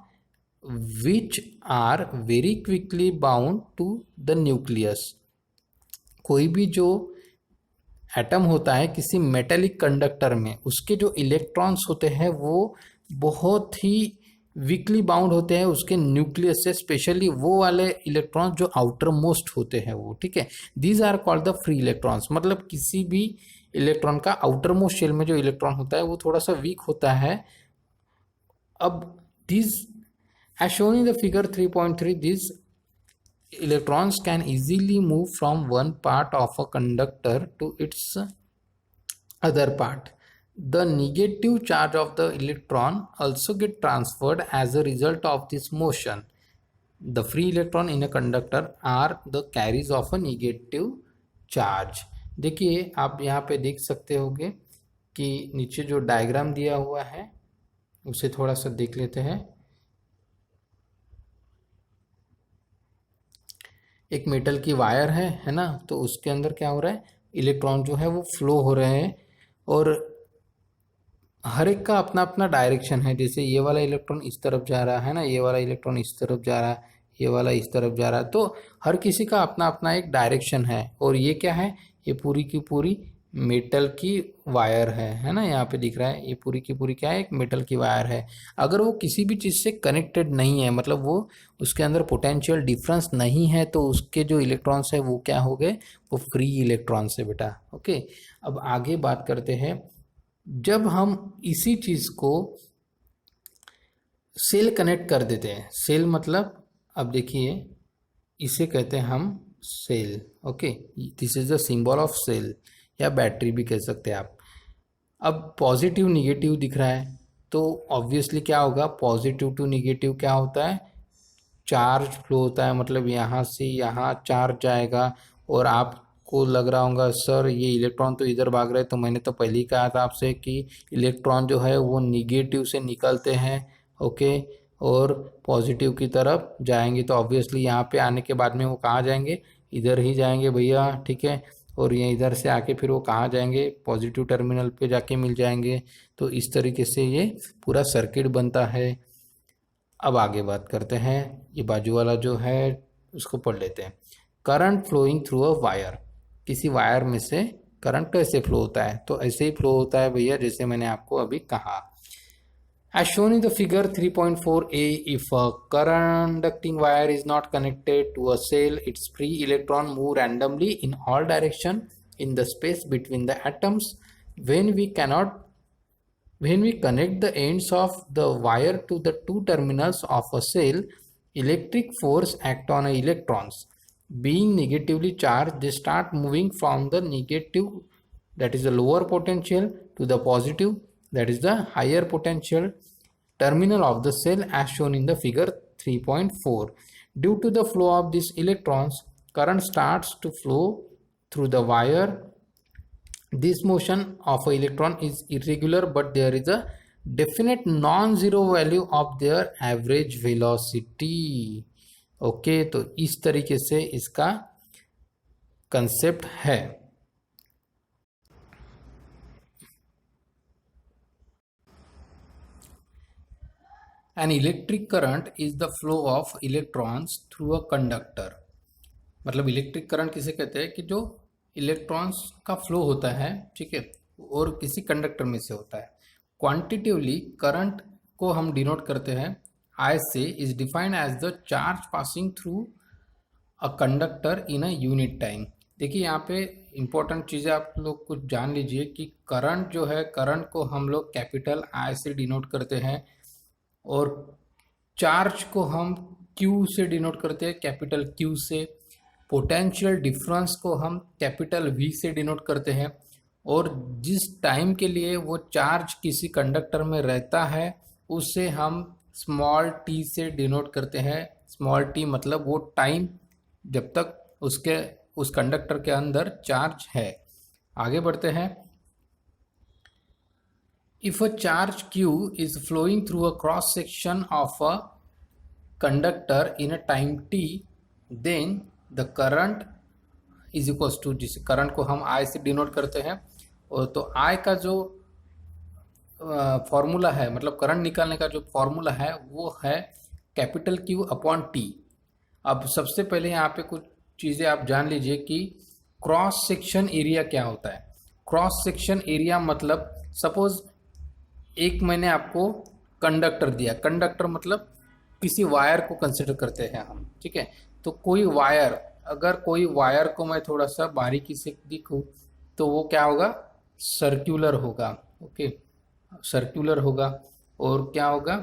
which are very quickly bound to the nucleus. कोई भी जो एटम होता है किसी मेटेलिक कंडक्टर में, उसके जो इलेक्ट्रॉन्स होते हैं वो बहुत ही वीकली बाउंड होते हैं उसके न्यूक्लियस से, स्पेशली वो वाले इलेक्ट्रॉन्स जो आउटर मोस्ट होते हैं वो, ठीक है। These are called the free electrons, मतलब किसी भी इलेक्ट्रॉन का आउटर मोस्ट शेल में जो इलेक्ट्रॉन होता है वो थोड़ा सा वीक होता है। अब this as shown in the figure 3.3, this electrons can easily move from one part of a conductor to its other part. The negative charge of the electron also get transferred as a result of this motion. The free electron in a conductor are the carriers of a negative charge. देखिए आप यहाँ पे देख सकते होंगे कि नीचे जो डायग्राम दिया हुआ है उसे थोड़ा सा देख लेते हैं। एक मेटल की वायर है ना, तो उसके अंदर क्या हो रहा है, इलेक्ट्रॉन जो है वो फ्लो हो रहे हैं और हर एक का अपना अपना डायरेक्शन है। जैसे ये वाला इलेक्ट्रॉन इस तरफ जा रहा है ना, ये वाला इलेक्ट्रॉन इस तरफ जा रहा है, ये वाला इस तरफ जा रहा है, तो हर किसी का अपना अपना एक डायरेक्शन है। और ये क्या है, ये पूरी की पूरी मेटल की वायर है ना, यहाँ पे दिख रहा है, ये पूरी की पूरी क्या है, एक मेटल की वायर है। अगर वो किसी भी चीज़ से कनेक्टेड नहीं है, मतलब वो उसके अंदर पोटेंशियल डिफरेंस नहीं है, तो उसके जो इलेक्ट्रॉन्स है वो क्या हो गए, वो फ्री इलेक्ट्रॉन्स है बेटा। ओके, अब आगे बात करते हैं जब हम इसी चीज़ को सेल कनेक्ट कर देते हैं, सेल मतलब अब देखिए इसे कहते हैं हम cell, okay, this is the symbol of cell, या बैटरी भी कह सकते हैं आप। अब पॉजिटिव निगेटिव दिख रहा है तो ऑब्वियसली क्या होगा, पॉजिटिव टू निगेटिव क्या होता है, चार्ज फ्लो होता है, मतलब यहाँ से यहाँ चार्ज जाएगा। और आपको लग रहा होगा सर ये इलेक्ट्रॉन तो इधर भाग रहे, तो मैंने तो पहले ही कहा था आपसे कि इलेक्ट्रॉन जो है वो निगेटिव से निकलते हैं, ओके, और पॉजिटिव की तरफ जाएंगे। तो ऑब्वियसली यहाँ पे आने के बाद में वो कहाँ जाएंगे, इधर ही जाएंगे भैया, ठीक है। और ये इधर से आके फिर वो कहाँ जाएंगे, पॉजिटिव टर्मिनल पे जाके मिल जाएंगे। तो इस तरीके से ये पूरा सर्किट बनता है। अब आगे बात करते हैं, ये बाजू वाला जो है उसको पढ़ लेते हैं। Current flowing through a wire, किसी वायर में से करंट कैसे फ्लो होता है, तो ऐसे ही फ्लो होता है भैया जैसे मैंने आपको अभी कहा। As shown in the figure 3.4a, if a conducting wire is not connected to a cell, its free electron move randomly in all direction in the space between the atoms. When we connect the ends of the wire to the two terminals of a cell, electric force act on electrons. Being negatively charged, they start moving from the negative, that is the lower potential, to the positive, that is the higher potential terminal of the cell as shown in the figure 3.4. Due to the flow of these electrons, current starts to flow through the wire. This motion of an electron is irregular, but there is a definite non-zero value of their average velocity. Okay, तो इस तरीके से इसका concept है। An electric current is the flow of electrons through a conductor. मतलब electric current किसे कहते हैं कि जो इलेक्ट्रॉन्स का फ्लो होता है, ठीक है, और किसी कंडक्टर में से होता है। क्वांटिटिवली करंट को हम डिनोट करते हैं आई से, is defined as the charge passing through a conductor in a unit time. देखिए यहाँ पे इंपॉर्टेंट चीज़ें आप लोग कुछ जान लीजिए कि करंट जो है, करंट को हम लोग कैपिटल आई से डिनोट करते हैं, और चार्ज को हम क्यू से डिनोट करते हैं, कैपिटल क्यू से। पोटेंशियल डिफरेंस को हम कैपिटल वी से डिनोट करते हैं, और जिस टाइम के लिए वो चार्ज किसी कंडक्टर में रहता है उसे हम स्मॉल टी से डिनोट करते हैं। स्मॉल टी मतलब वो टाइम जब तक उस कंडक्टर के अंदर चार्ज है। आगे बढ़ते हैं। If a charge q is flowing through a cross section of a conductor in a time t, then the current is equals to, जिस करंट को हम I से डिनोट करते हैं, और तो I का जो फॉर्मूला है, मतलब करंट निकालने का जो फॉर्मूला है वो है कैपिटल Q अपॉन T। अब सबसे पहले यहाँ पे कुछ चीज़ें आप जान लीजिए कि क्रॉस सेक्शन एरिया क्या होता है। क्रॉस सेक्शन एरिया मतलब सपोज एक मैंने आपको कंडक्टर दिया, कंडक्टर मतलब किसी वायर को कंसिडर करते हैं हम, ठीक है। तो कोई वायर, अगर कोई वायर को मैं थोड़ा सा बारीकी से दिखूँ तो वो क्या होगा, सर्कुलर होगा, ओके, सर्कुलर होगा। और क्या होगा,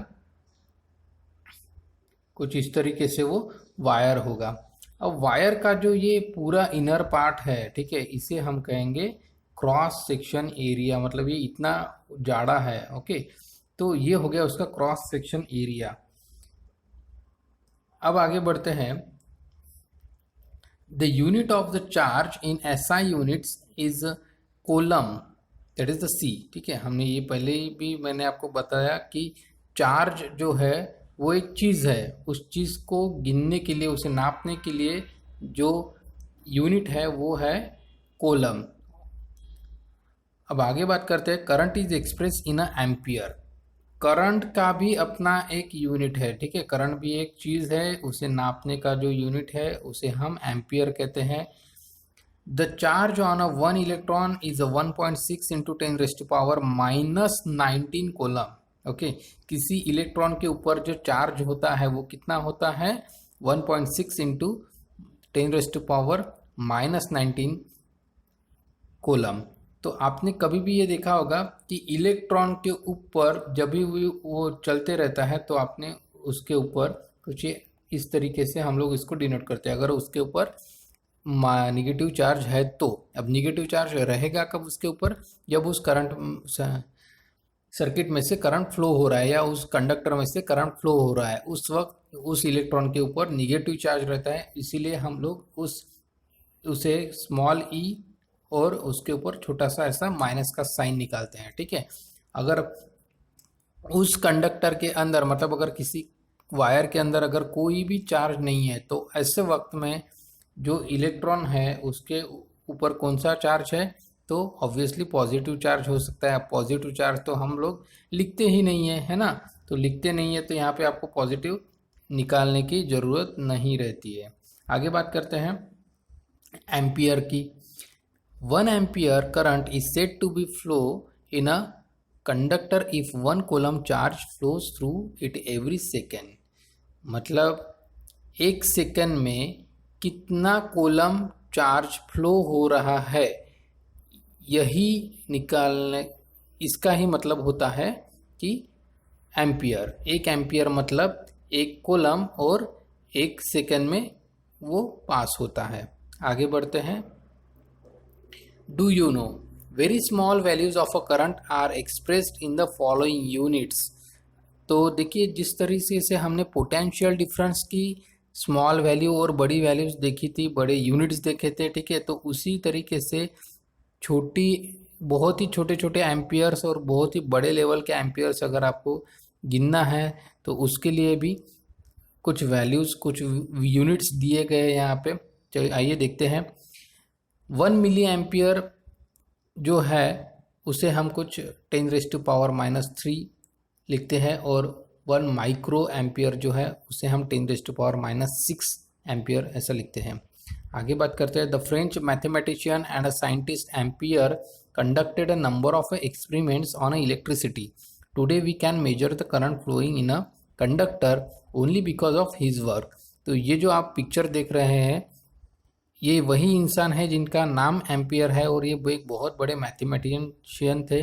कुछ इस तरीके से वो वायर होगा। अब वायर का जो ये पूरा इनर पार्ट है, ठीक है, इसे हम कहेंगे क्रॉस सेक्शन एरिया, मतलब ये इतना जाड़ा है, ओके, तो ये हो गया उसका क्रॉस सेक्शन एरिया। अब आगे बढ़ते हैं। The unit of the charge in SI units is coulomb, that is the C, ठीक है। हमने ये पहले भी मैंने आपको बताया कि चार्ज जो है वो एक चीज़ है, उस चीज़ को गिनने के लिए, उसे नापने के लिए जो यूनिट है वो है कोलम। अब आगे बात करते हैं। Current is express in a ampere. Current का भी अपना एक यूनिट है, ठीक है, करंट भी एक चीज़ है, उसे नापने का जो यूनिट है उसे हम एम्पियर कहते हैं। The charge on a 1 electron is 1.6 into 10⁻⁻19 coulomb, okay. किसी इलेक्ट्रॉन के ऊपर जो चार्ज होता है वो कितना होता है, 1.6 इंटू 10⁻⁻19 कोलम। तो आपने कभी भी ये देखा होगा कि इलेक्ट्रॉन के ऊपर जब भी वो चलते रहता है तो आपने उसके ऊपर कुछ इस तरीके से हम लोग इसको डिनोट करते हैं। अगर उसके ऊपर निगेटिव चार्ज है तो अब निगेटिव चार्ज रहेगा कब उसके ऊपर, जब उस करंट सर्किट में से करंट फ्लो हो रहा है या उस कंडक्टर में से करंट फ्लो हो रहा है, उस वक्त उस इलेक्ट्रॉन के ऊपर निगेटिव चार्ज रहता है। इसीलिए हम लोग उसे स्मॉल ई और उसके ऊपर छोटा सा ऐसा माइनस का साइन निकालते हैं। ठीक है, अगर उस कंडक्टर के अंदर मतलब अगर किसी वायर के अंदर अगर कोई भी चार्ज नहीं है तो ऐसे वक्त में जो इलेक्ट्रॉन है उसके ऊपर कौन सा चार्ज है, तो ऑब्वियसली पॉजिटिव चार्ज हो सकता है। पॉजिटिव चार्ज तो हम लोग लिखते ही नहीं है ना, तो लिखते नहीं है तो यहाँ पे आपको पॉजिटिव निकालने की ज़रूरत नहीं रहती है। आगे बात करते हैं एम्पियर की। 1 ampere current is said to be flow in a conductor if 1 coulomb charge flows through it every second. मतलब एक सेकेंड में कितना कूलम चार्ज फ्लो हो रहा है, यही निकालने, इसका ही मतलब होता है कि एम्पियर। एक एम्पियर मतलब एक कूलम और एक सेकेंड में वो पास होता है। आगे बढ़ते हैं। Do you know very small values of a current are expressed in the following units. तो देखिए जिस तरीके से हमने पोटेंशियल डिफरेंस की स्मॉल वैल्यू और बड़ी वैल्यूज देखी थी, बड़े यूनिट्स देखे थे, ठीक है, तो उसी तरीके से छोटी बहुत ही छोटे छोटे एम्पियर्स और बहुत ही बड़े लेवल के एम्पियर्स अगर आपको गिनना है तो उसके लिए भी कुछ वैल्यूज कुछ यूनिट्स दिए गए यहाँ पे। चलिए आइए देखते हैं। 1 मिली एम्पियर जो है उसे हम कुछ 10⁻³ लिखते हैं और 1 माइक्रो एम्पियर जो है उसे हम 10⁻⁻6 एम्पियर ऐसा लिखते हैं। आगे बात करते हैं। The French mathematician and a scientist Ampere conducted a number of experiments on electricity. Today we can measure the current flowing in a conductor only because of his work. तो ये जो आप पिक्चर देख रहे हैं ये वही इंसान है जिनका नाम एम्पियर है और ये एक बहुत बड़े मैथमेटिशियन थे।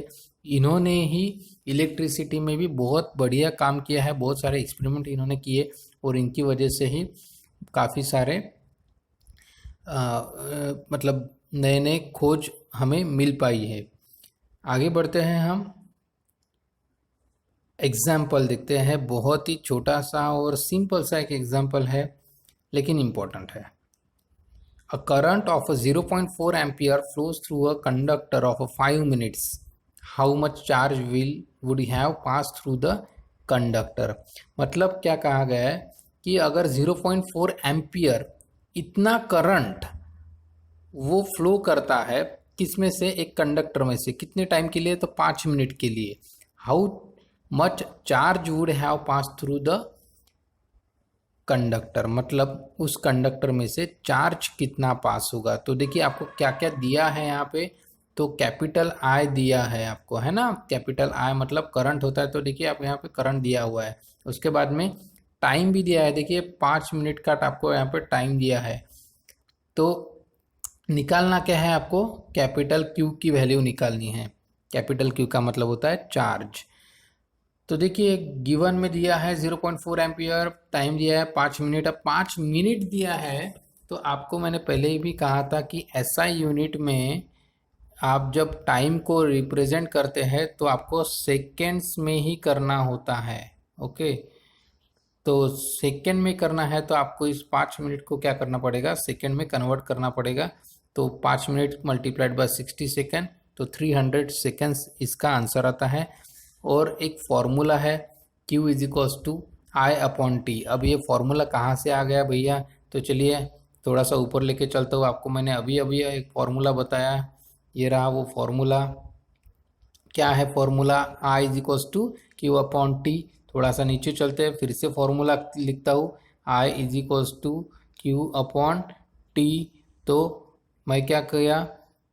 इन्होंने ही इलेक्ट्रिसिटी में भी बहुत बढ़िया काम किया है, बहुत सारे एक्सपेरिमेंट इन्होंने किए और इनकी वजह से ही काफ़ी सारे मतलब नए नए खोज हमें मिल पाई है। आगे बढ़ते हैं हम एग्जाम्पल देखते हैं। बहुत ही छोटा सा और सिंपल सा एक एग्जाम्पल है लेकिन इम्पोर्टेंट है। A current of 0.4 ampere flows through a conductor of 5 minutes. How much charge would have passed through the conductor? मतलब क्या कहा गया है कि अगर 0.4 एम्पियर इतना करंट वो फ्लो करता है किसमें से, एक कंडक्टर में से, कितने टाइम के लिए, तो 5 मिनट के लिए। How much charge would have pass through the conductor, मतलब उस कंडक्टर में से चार्ज कितना पास होगा। तो देखिए आपको क्या क्या दिया है यहाँ पे, तो कैपिटल आई दिया है आपको, है ना, कैपिटल आई मतलब करंट होता है। तो देखिए आप यहाँ पे करंट दिया हुआ है, उसके बाद में टाइम भी दिया है। देखिए 5 मिनट का आपको यहाँ पे टाइम दिया है। तो निकालना क्या है आपको, कैपिटल क्यू की वैल्यू निकालनी है। कैपिटल क्यू का मतलब होता है चार्ज। तो देखिए गिवन में दिया है 0.4 एम्पियर, टाइम दिया है 5 मिनट। अब 5 मिनट दिया है तो आपको मैंने पहले ही भी कहा था कि एसआई यूनिट में आप जब टाइम को रिप्रेजेंट करते हैं तो आपको सेकेंड्स में ही करना होता है। ओके, तो सेकेंड में करना है तो आपको इस 5 मिनट को क्या करना पड़ेगा, सेकेंड में कन्वर्ट करना पड़ेगा। तो 5 मिनट मल्टीप्लाइड बाय 60 सेकेंड, तो 300 सेकेंड्स इसका आंसर आता है। और एक फॉर्मूला है Q is equals to I/T। अब ये फॉर्मूला कहाँ से आ गया भैया, तो चलिए थोड़ा सा ऊपर लेके चलता हूँ। आपको मैंने अभी अभी एक फॉर्मूला बताया, ये रहा वो फॉर्मूला। क्या है formula, I is equals to Q/T। थोड़ा सा नीचे चलते हैं, फिर से फॉर्मूला लिखता हूँ, I is equals to Q/T। तो मैं क्या किया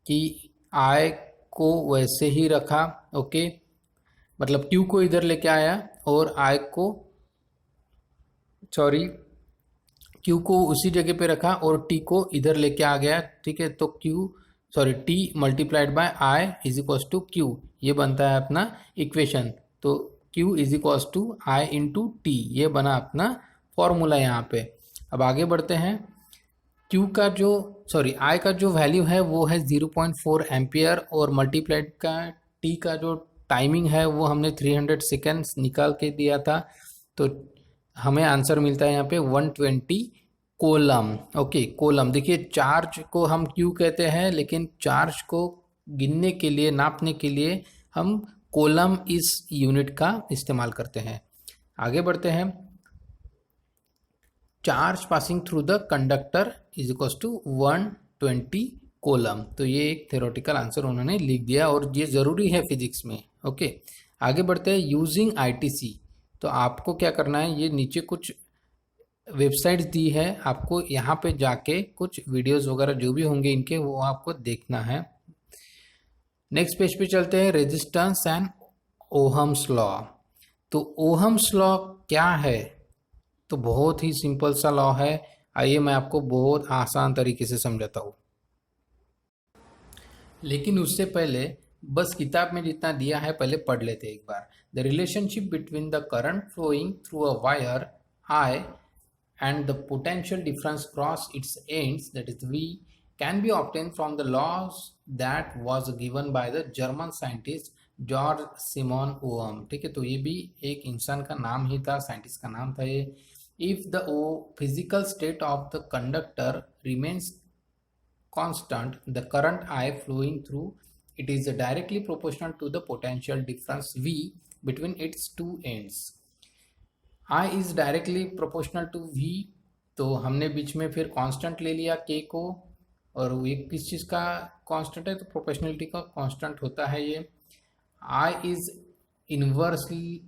कि I को वैसे ही रखा, ओके, मतलब Q को इधर लेके आया और I को Q को उसी जगह पे रखा और T को इधर लेके आ गया। ठीक है, तो Q sorry T multiplied by I is equals to Q, ये बनता है अपना इक्वेशन। तो Q is equals to I into T, ये बना अपना फॉर्मूला यहाँ पे। अब आगे बढ़ते हैं। क्यू का जो आई का जो वैल्यू है वो है 0.4 एम्पियर, और मल्टीप्लाइड का टी का जो टाइमिंग है वो हमने 300 सेकेंड्स निकाल के दिया था। तो हमें आंसर मिलता है यहाँ पे 120 कोलम। ओके, कोलम देखिए, चार्ज को हम क्यू कहते हैं, लेकिन चार्ज को गिनने के लिए, नापने के लिए हम कोलम इस यूनिट का इस्तेमाल करते हैं। आगे बढ़ते हैं। Charge passing through the conductor is equal to 120 coulomb. तो ये एक थ्योरेटिकल आंसर उन्होंने लिख दिया, और ये ज़रूरी है फिजिक्स में। ओके, आगे बढ़ते हैं। यूजिंग आईटीसी, तो आपको क्या करना है, ये नीचे कुछ वेबसाइट्स दी है, आपको यहाँ पे जाके कुछ वीडियोस वगैरह जो भी होंगे इनके, वो आपको देखना है। नेक्स्ट पेज पे चलते हैं। Resistance and Ohm's law. तो ओहम्स लॉ क्या है? तो बहुत ही सिंपल सा लॉ है। आइए मैं आपको बहुत आसान तरीके से समझाता हूँ, लेकिन उससे पहले बस किताब में जितना दिया है पहले पढ़ लेते हैं एक बार। The relationship between the current flowing through a wire I and the potential difference across its ends, that is V, can be obtained from the laws that was given by the German scientist George Simon Ohm. ठीक है, तो ये भी एक इंसान का नाम ही था, साइंटिस्ट का नाम था ये। If the physical state of the conductor remains constant, the current I flowing through it is directly proportional to the potential difference V between its two ends. I is directly proportional to V, तो हमने बीच में फिर constant ले लिया K को, और ये किस चीज़ का कांस्टेंट है, तो प्रोपोर्शनलिटी का कांस्टेंट होता है ये। I is inversely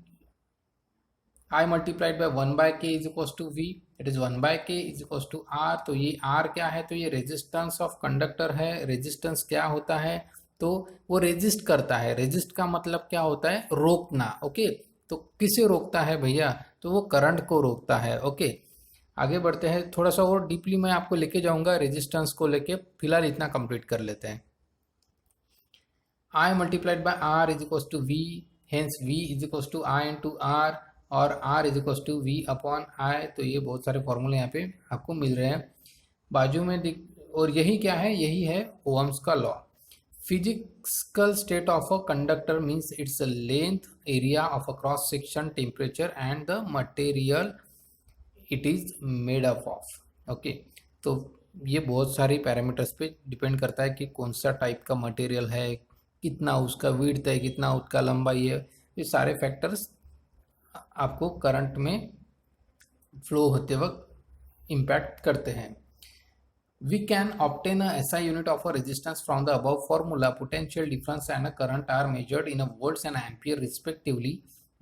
I multiplied by 1/k is equals to V, it is 1/k is equals to R। तो ये R क्या है, तो ये रेजिस्टेंस ऑफ कंडक्टर है। रेजिस्टेंस क्या होता है, तो वो रेजिस्ट करता है। रेजिस्ट का मतलब क्या होता है, रोकना। ओके, तो किसे रोकता है भैया, तो वो करंट को रोकता है। ओके, आगे बढ़ते हैं। थोड़ा सा और डीपली मैं आपको लेके जाऊंगा रेजिस्टेंस को लेके, फिलहाल इतना कंप्लीट कर लेते हैं। I multiplied by R is equals to V, hence V is equals to I into R, और R is equals to V upon I। तो ये बहुत सारे फॉर्मूले यहाँ पे आपको मिल रहे हैं बाजू में और यही क्या है, यही है ओहम्स का law. Physical state of a conductor means its length, area of a cross section, temperature and the material it is made up of. Okay, तो ये बहुत सारे पैरामीटर्स पे डिपेंड करता है कि कौन सा टाइप का मटेरियल है, कितना उसका विड्थ है, कितना उसका लंबाई है। ये सारे फैक्टर्स आपको करंट में फ्लो होते वक्त इम्पैक्ट करते हैं। We can obtain a SI unit of a resistance from the above formula. Potential difference and a current are measured in a volts and ampere respectively.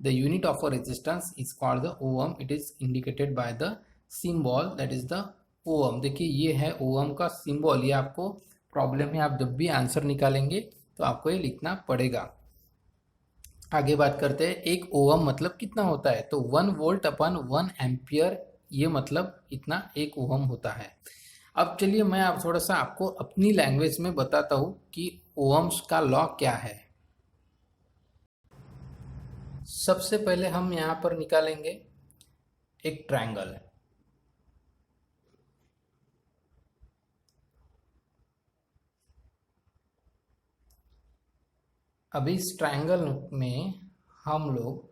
The unit of a resistance is called the ohm. It is indicated by the symbol, that is the ohm. देखिए ये है ohm का symbol. ये आपको problem में आप जब भी आंसर निकालेंगे तो आपको ये लिखना पड़ेगा। आगे बात करते हैं। एक ओम मतलब कितना होता है, तो 1 वोल्ट अपन 1 एम्पियर, ये मतलब इतना एक ओम होता है। अब चलिए मैं आप थोड़ा सा आपको अपनी लैंग्वेज में बताता हूँ कि ओहम्स का लॉ क्या है। सबसे पहले हम यहाँ पर निकालेंगे एक ट्रायंगल। अब इस ट्रायंगल में हम लोग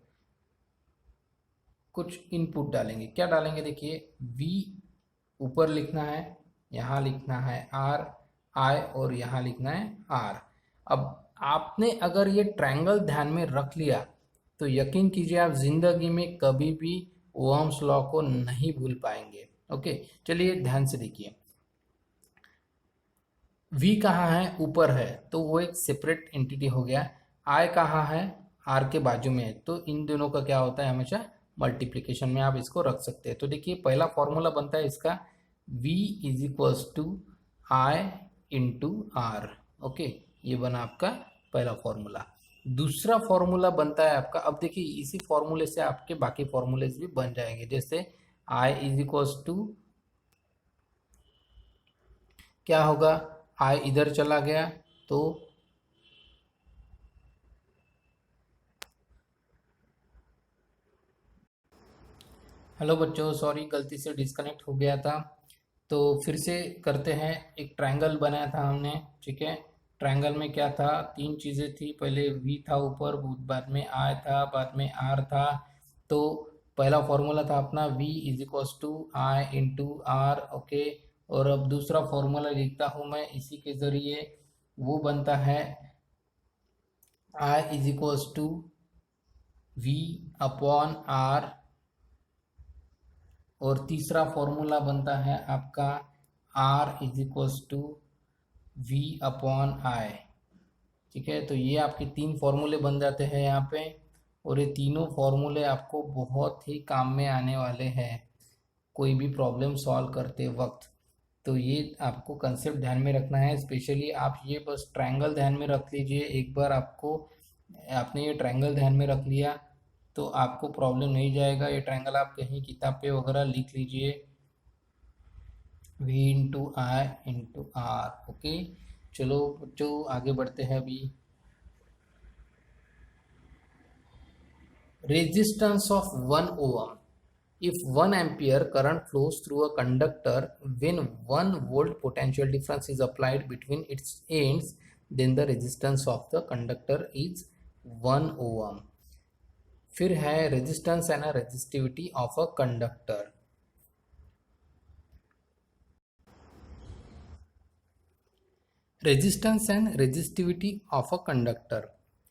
कुछ इनपुट डालेंगे। क्या डालेंगे, देखिए V ऊपर लिखना है, यहाँ लिखना है R I, और यहाँ लिखना है R। अब आपने अगर ये ट्रायंगल ध्यान में रख लिया तो यकीन कीजिए आप जिंदगी में कभी भी ओहम्स लॉ को नहीं भूल पाएंगे। ओके, चलिए ध्यान से देखिए। V कहाँ है, ऊपर है, तो वो एक सेपरेट एंटिटी हो गया। I कहाँ है, R के बाजू में है, तो इन दोनों का क्या होता है, हमेशा मल्टीप्लिकेशन में आप इसको रख सकते हैं। तो देखिए पहला फॉर्मूला बनता है इसका V is equals to I into R। Okay, ये बना आपका पहला फॉर्मूला। दूसरा फॉर्मूला बनता है आपका, अब देखिए इसी फॉर्मूले से आपके बाकी फॉर्मूलेज भी बन जाएंगे। जैसे I इज इक्वल्स टू क्या होगा, आई इधर चला गया तो हेलो बच्चों, सॉरी गलती से डिस्कनेक्ट हो गया था। तो फिर से करते हैं। एक ट्रायंगल बनाया था हमने, ठीक है। ट्रायंगल में क्या था, तीन चीज़ें थी। पहले वी था ऊपर, बाद में आई था, बाद में आर था। तो पहला फॉर्मूला था अपना V is equals to I into R, okay. और अब दूसरा फॉर्मूला लिखता हूँ मैं इसी के ज़रिए, वो बनता है I is equals to V upon R. और तीसरा फॉर्मूला बनता है आपका R is equals to V upon I, ठीक है। तो ये आपके तीन फॉर्मूले बन जाते हैं यहाँ पे, और ये तीनों फॉर्मूले आपको बहुत ही काम में आने वाले हैं कोई भी प्रॉब्लम सॉल्व करते वक्त। तो ये आपको कंसेप्ट ध्यान में रखना है। स्पेशली आप ये बस ट्रायंगल ध्यान में रख लीजिए। एक बार आपने ये ट्रायंगल ध्यान में रख लिया तो आपको प्रॉब्लम नहीं जाएगा। ये ट्रायंगल आप कहीं किताब पे वगैरह लिख लीजिए, V into I into R, okay. चलो बच्चों आगे बढ़ते हैं अभी। Resistance of 1 ohm. If 1 ampere current flows through a conductor when 1 volt potential difference is applied between its ends, then the resistance of the conductor is 1 ohm. फिर है resistance and resistivity of a conductor. Resistance and resistivity of a conductor.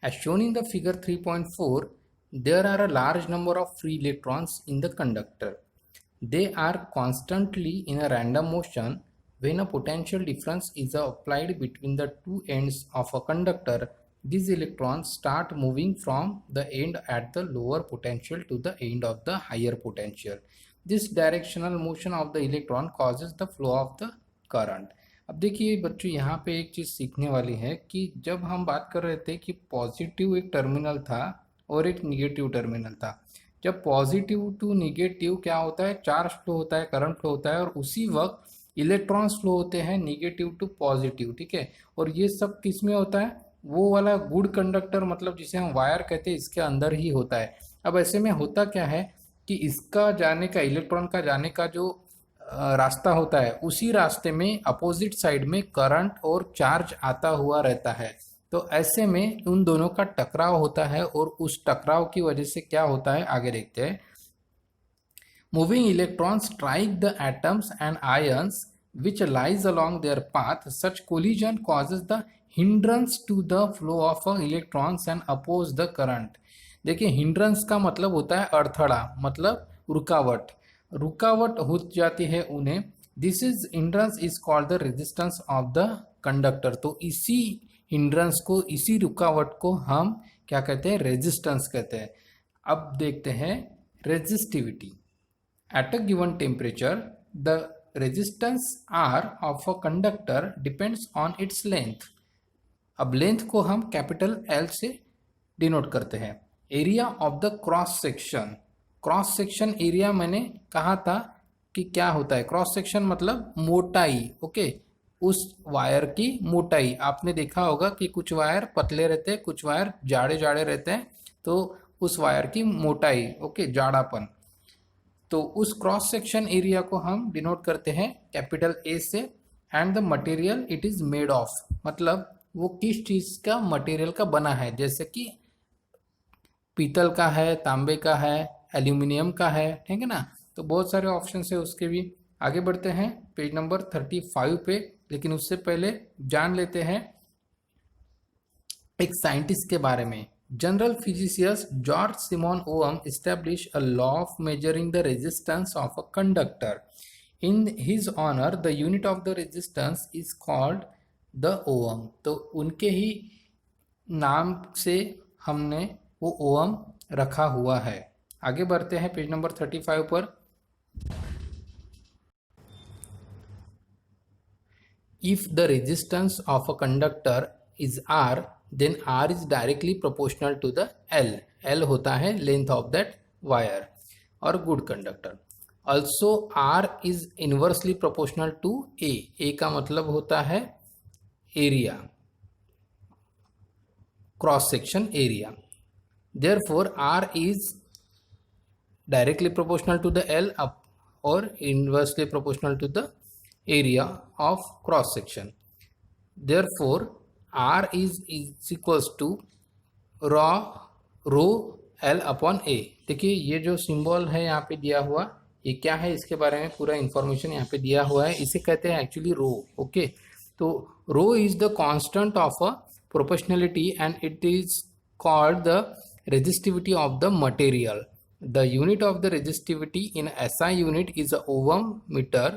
As shown in the figure 3.4, there are a large number of free electrons in the conductor. They are constantly in a random motion. When a potential difference is applied between the two ends of a conductor, these electrons start moving from the end at the lower potential to the end of the higher potential. This directional motion of the electron causes the flow of the current. अब देखिए बच्चों, यहाँ पे एक चीज़ सीखने वाली है कि जब हम बात कर रहे थे कि पॉजिटिव एक टर्मिनल था और एक निगेटिव टर्मिनल था। जब पॉजिटिव टू निगेटिव क्या होता है, चार्ज फ्लो होता है, करंट फ्लो होता है, और उसी वक्त इलेक्ट्रॉन्स फ्लो होते हैं निगेटिव टू पॉजिटिव, ठीक है। और ये सब किस में होता है, वो वाला गुड कंडक्टर मतलब जिसे हम वायर कहते हैं, इसके अंदर ही होता है। अब ऐसे में होता क्या है कि इसका जाने का, इलेक्ट्रॉन का जाने का जो रास्ता होता है, उसी रास्ते में अपोजिट साइड में करंट और चार्ज आता हुआ रहता है। तो ऐसे में उन दोनों का टकराव होता है, और उस टकराव की वजह से क्या होता है आगे देखते हैं। Moving electrons strike the atoms and ions which lies along their path. Such collision causes the hindrance to the flow of electrons and oppose the current. देखिए हिंड्रेंस का मतलब होता है अड़थड़ा, मतलब रुकावट। रुकावट हो जाती है उन्हें। This is hindrance is called the resistance of the conductor. तो इसी हिंड्रेंस को, इसी रुकावट को हम क्या कहते हैं, रेजिस्टेंस कहते हैं। अब देखते हैं resistivity. At a given temperature the resistance R of a conductor depends on its length. अब लेंथ को हम कैपिटल L से डिनोट करते हैं। Area of the cross section. Cross section area मैंने कहा था कि क्या होता है, क्रॉस सेक्शन मतलब मोटाई, ओके। उस वायर की मोटाई, आपने देखा होगा कि कुछ वायर पतले रहते हैं, कुछ वायर जाड़े जाड़े रहते हैं, तो उस वायर की मोटाई, ओके, जाड़ापन। तो उस क्रॉस सेक्शन एरिया को हम डिनोट करते हैं कैपिटल ए से। And the material it is made of, मतलब वो किस चीज़ का मटेरियल का बना है, जैसे कि पीतल का है, तांबे का है, एल्यूमिनियम का है, ठीक है ना। तो बहुत सारे ऑप्शन है उसके भी। आगे बढ़ते हैं पेज नंबर 35 पे, लेकिन उससे पहले जान लेते हैं एक साइंटिस्ट के बारे में। General physicist George Simon Ohm established a law of measuring the resistance of a conductor. In his honor, the unit of the resistance is called the ohm. तो उनके ही नाम से हमने वो ओम रखा हुआ है। आगे बढ़ते हैं पेज नंबर 35 पर। If the resistance of a conductor is R, then R is directly proportional to the L. L होता है length of that wire और good conductor. Also R is inversely proportional to A. A का मतलब होता है area, cross section area. Therefore R is directly proportional to the L up or inversely proportional to the area of cross section. Therefore R is equals to rho L upon A. देखिए ये जो symbol है यहाँ पे दिया हुआ, ये क्या है, इसके बारे में पूरा इंफॉर्मेशन यहाँ पे दिया हुआ है. इसे कहते हैं एक्चुअली रो. ओके, तो rho is the constant of a proportionality and it is called the resistivity of the material. The unit of the resistivity in SI unit is a ohm meter.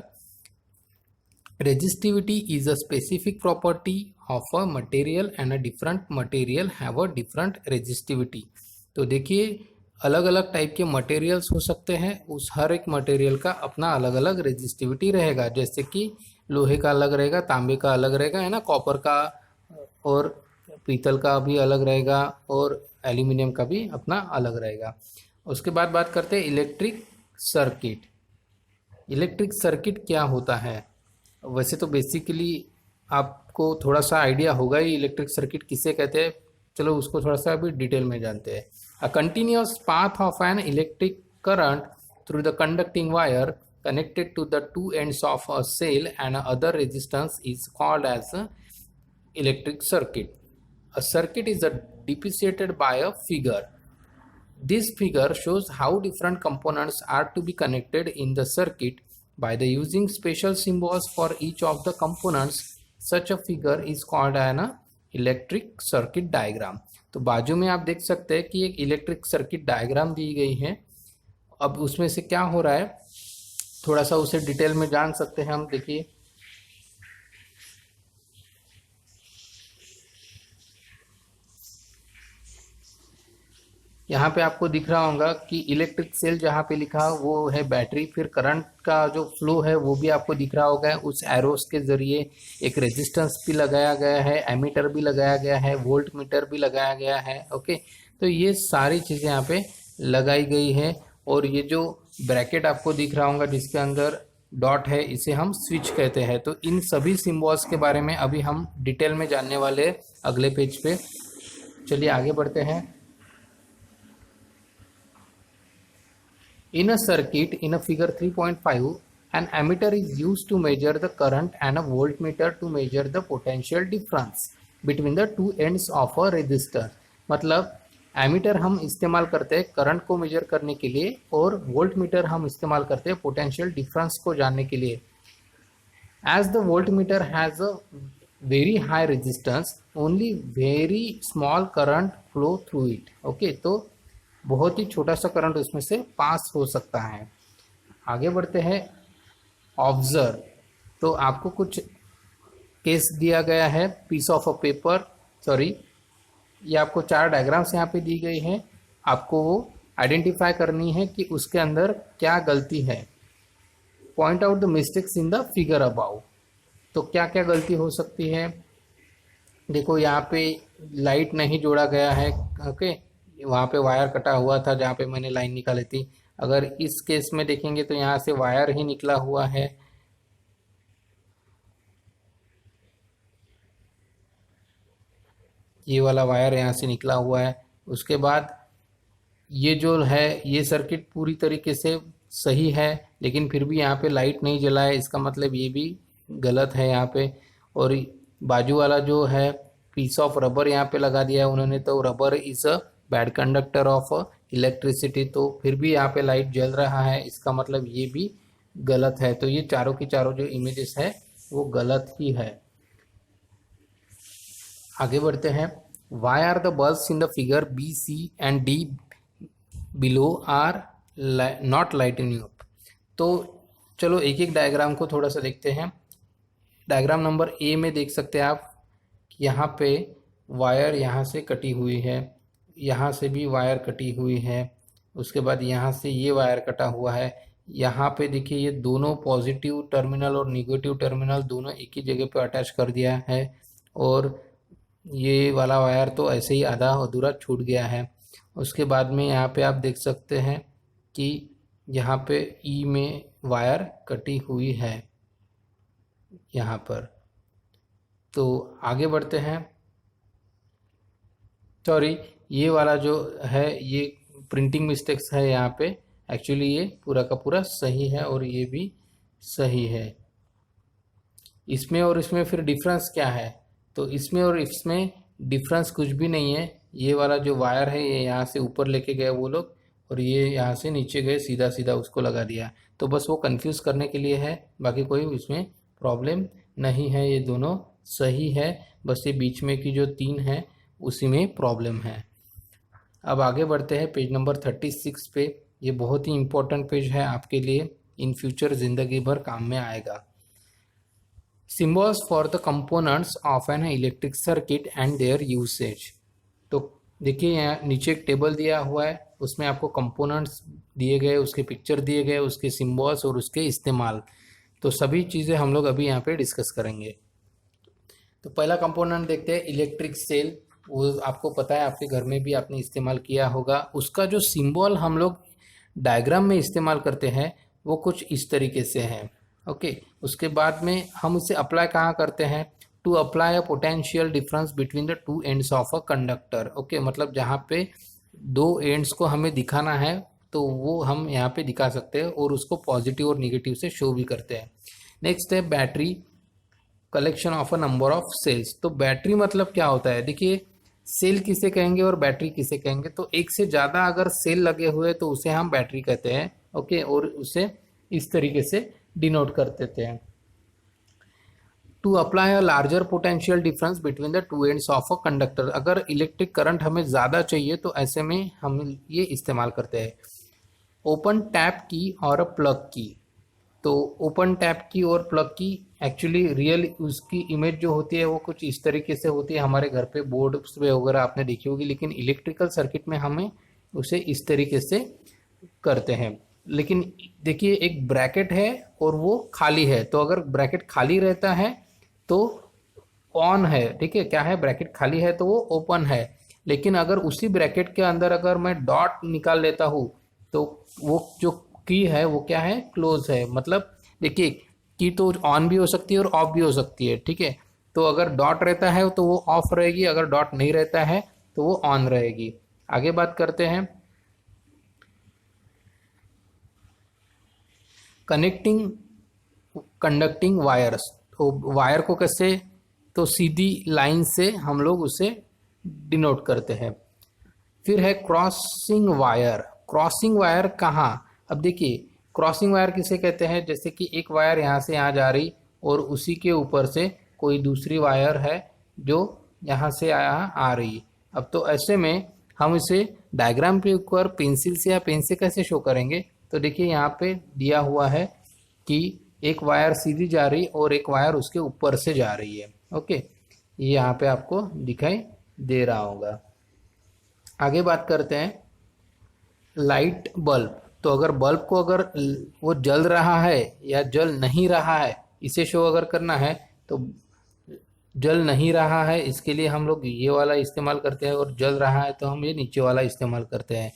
Resistivity is a specific property of a material and a different material have a different resistivity. तो देखिए अलग अलग type के materials हो सकते हैं, उस हर एक मटेरियल का अपना अलग अलग रेजिस्टिविटी रहेगा. जैसे कि लोहे का अलग रहेगा, तांबे का अलग रहेगा, है ना, कॉपर का और पीतल का भी अलग रहेगा और एल्यूमिनियम का भी अपना अलग रहेगा. उसके बाद बात करते हैं इलेक्ट्रिक सर्किट. इलेक्ट्रिक सर्किट क्या होता है? वैसे तो बेसिकली आपको थोड़ा सा आइडिया होगा ही इलेक्ट्रिक सर्किट किसे कहते हैं. चलो उसको थोड़ा सा अभी डिटेल में जानते हैं. A continuous path of an electric current through the conducting wire connected to the two ends of a cell and other resistance is called as electric circuit. A circuit is depicted by a figure. This figure shows how different components are to be connected in the circuit by the using special symbols for each of the components. Such a figure is called an electric circuit diagram. तो बाजू में आप देख सकते हैं कि एक electric circuit diagram दी गई है. अब उसमें से क्या हो रहा है, थोड़ा सा उसे डिटेल में जान सकते हैं हम. देखिए यहाँ पे आपको दिख रहा होगा कि इलेक्ट्रिक सेल जहाँ पे लिखा वो है बैटरी. फिर करंट का जो फ्लो है वो भी आपको दिख रहा होगा. उस एरोस के ज़रिए एक रेजिस्टेंस भी लगाया गया है, एमीटर भी लगाया गया है, वोल्ट मीटर भी लगाया गया है. ओके, तो ये सारी चीज़ें यहाँ पे लगाई गई है. और ये जो ब्रैकेट आपको दिख रहा होगा जिसके अंदर डॉट है, इसे हम स्विच कहते हैं. तो इन सभी सिम्बॉल्स के बारे में अभी हम डिटेल में जानने वाले अगले पेज पे. चलिए आगे बढ़ते हैं. In a circuit, in a figure 3.5, an ammeter is used to measure the current and a voltmeter to measure the potential difference between the two ends of a resistor. मतलब एमीटर हम इस्तेमाल करते हैं करंट को major करने के लिए और वोल्ट मीटर हम इस्तेमाल करते हैं पोटेंशियल डिफरेंस को जानने के लिए. As the voltmeter has a very high resistance, only very small current flow through it. Okay, तो बहुत ही छोटा सा करंट उसमें से पास हो सकता है. आगे बढ़ते हैं. ऑब्जर्व, तो आपको कुछ केस दिया गया है, piece of a paper, sorry ये आपको 4 डायग्राम्स यहाँ पे दी गई हैं. आपको वो आइडेंटिफाई करनी है कि उसके अंदर क्या गलती है. Point out the mistakes in the figure above. तो क्या क्या गलती हो सकती है. देखो यहाँ पे लाइट नहीं जोड़ा गया है. ओके, वहाँ पे वायर कटा हुआ था जहाँ पे मैंने लाइन निकाली थी. अगर इस केस में देखेंगे तो यहाँ से वायर ही निकला हुआ है. ये वाला वायर यहाँ से निकला हुआ है. उसके बाद ये जो है ये सर्किट पूरी तरीके से सही है, लेकिन फिर भी यहाँ पे लाइट नहीं जला है, इसका मतलब ये भी गलत है यहाँ पे. और बाजू वाला जो है पीस ऑफ रबर यहाँ पे लगा दिया है उन्होंने, तो rubber is a bad conductor of electricity. तो फिर भी यहाँ पे लाइट जल रहा है, इसका मतलब ये भी गलत है. तो ये चारों की चारों जो इमेजेस है वो गलत ही है. आगे बढ़ते हैं. Why are the bulbs in the figure B, C and D below are not lighting up. तो चलो एक एक डायग्राम को थोड़ा सा देखते हैं. डायग्राम नंबर ए में देख सकते हैं आप, यहाँ पे वायर यहाँ से कटी हुई है, यहाँ से भी वायर कटी हुई है. उसके बाद यहाँ से ये वायर कटा हुआ है. यहाँ पे देखिए ये दोनों पॉजिटिव टर्मिनल और नेगेटिव टर्मिनल दोनों एक ही जगह पे अटैच कर दिया है. और ये वाला वायर तो ऐसे ही आधा अधूरा छूट गया है. उसके बाद में यहाँ पे आप देख सकते हैं कि यहाँ पे ई में वायर कटी हुई है यहाँ पर. तो आगे बढ़ते हैं। सॉरी, ये वाला जो है ये प्रिंटिंग मिस्टेक्स है यहाँ पे। एक्चुअली ये पूरा का पूरा सही है और ये भी सही है। इसमें और इसमें फिर डिफरेंस क्या है? तो इसमें और इसमें डिफरेंस कुछ भी नहीं है। ये वाला जो वायर है ये यहाँ से ऊपर लेके गए वो लोग, और ये यहाँ से नीचे गए, सीधा सीधा उसको लगा दिया। तो बस वो कंफ्यूज करने के लिए है, बाकी कोई इसमें प्रॉब्लम नहीं है। ये दोनों सही है, बस ये बीच में की जो 3 है उसी में प्रॉब्लम है। अब आगे बढ़ते हैं पेज नंबर 36 पे। ये बहुत ही इम्पोर्टेंट पेज है आपके लिए, इन फ्यूचर ज़िंदगी भर काम में आएगा। Symbols for the components of an electric circuit and their usage. तो देखिए यहाँ नीचे एक टेबल दिया हुआ है, उसमें आपको कंपोनेंट्स दिए गए, उसके पिक्चर दिए गए, उसके सिम्बॉल्स और उसके इस्तेमाल। तो सभी चीज़ें हम लोग अभी यहाँ पे डिस्कस करेंगे। तो पहला कंपोनेंट देखते हैं, इलेक्ट्रिक सेल। वो आपको पता है, आपके घर में भी आपने इस्तेमाल किया होगा। उसका जो सिंबल हम लोग डायग्राम में इस्तेमाल करते हैं वो कुछ इस तरीके से है। ओके, उसके बाद में हम इसे अप्लाई कहाँ करते हैं? To apply a potential difference between the two ends of a conductor. Okay, मतलब जहाँ पे 2 एंड्स को हमें दिखाना है तो वो हम यहाँ पे दिखा सकते हैं, और उसको पॉजिटिव और निगेटिव से शो भी करते हैं। नेक्स्ट है battery, collection of a number of cells. तो बैटरी मतलब क्या होता है? देखिए, सेल किसे कहेंगे और बैटरी किसे कहेंगे? तो एक से ज़्यादा अगर सेल लगे हुए तो उसे हम बैटरी कहते हैं। ओके, और उसे इस तरीके से डिनोट कर देते हैं। To apply a larger potential difference between the two ends of a conductor. अगर इलेक्ट्रिक करंट हमें ज़्यादा चाहिए तो ऐसे में हम ये इस्तेमाल करते हैं। ओपन टैप की और अ प्लग की। तो ओपन टैप की और प्लग की एक्चुअली रियल उसकी इमेज जो होती है वो कुछ इस तरीके से होती है। हमारे घर पे बोर्ड पे वगैरह आपने देखी होगी, लेकिन इलेक्ट्रिकल सर्किट में हमें उसे इस तरीके से करते हैं। लेकिन देखिए, एक ब्रैकेट है और वो खाली है। तो अगर ब्रैकेट खाली रहता है तो ऑन है, ठीक है। क्या है? ब्रैकेट खाली है तो वो ओपन है। लेकिन अगर उसी ब्रैकेट के अंदर अगर मैं डॉट निकाल लेता हूँ तो वो जो की है वो क्या है? क्लोज है। मतलब देखिए, की तो ऑन भी हो सकती है और ऑफ भी हो सकती है, ठीक है। तो अगर डॉट रहता है तो वो ऑफ रहेगी, अगर डॉट नहीं रहता है तो वो ऑन रहेगी। आगे बात करते हैं, कनेक्टिंग कंडक्टिंग वायर्स। तो वायर को कैसे? तो सीधी लाइन से हम लोग उसे डिनोट करते हैं। फिर है क्रॉसिंग वायर। क्रॉसिंग वायर कहाँ? अब देखिए, क्रॉसिंग वायर किसे कहते हैं? जैसे कि एक वायर यहाँ से यहाँ जा रही और उसी के ऊपर से कोई दूसरी वायर है जो यहाँ से यहाँ आ रही। अब तो ऐसे में हम इसे डायग्राम के ऊपर पेंसिल से या पेन से कैसे शो करेंगे? तो देखिए, यहाँ पे दिया हुआ है कि एक वायर सीधी जा रही और एक वायर उसके ऊपर से जा रही है। ओके, ये यहाँ पे आपको दिखाई दे रहा होगा। आगे बात करते हैं, लाइट बल्ब। तो अगर बल्ब को अगर वो जल रहा है या जल नहीं रहा है, इसे शो अगर करना है तो जल नहीं रहा है इसके लिए हम लोग ये वाला इस्तेमाल करते हैं, और जल रहा है तो हम ये नीचे वाला इस्तेमाल करते हैं।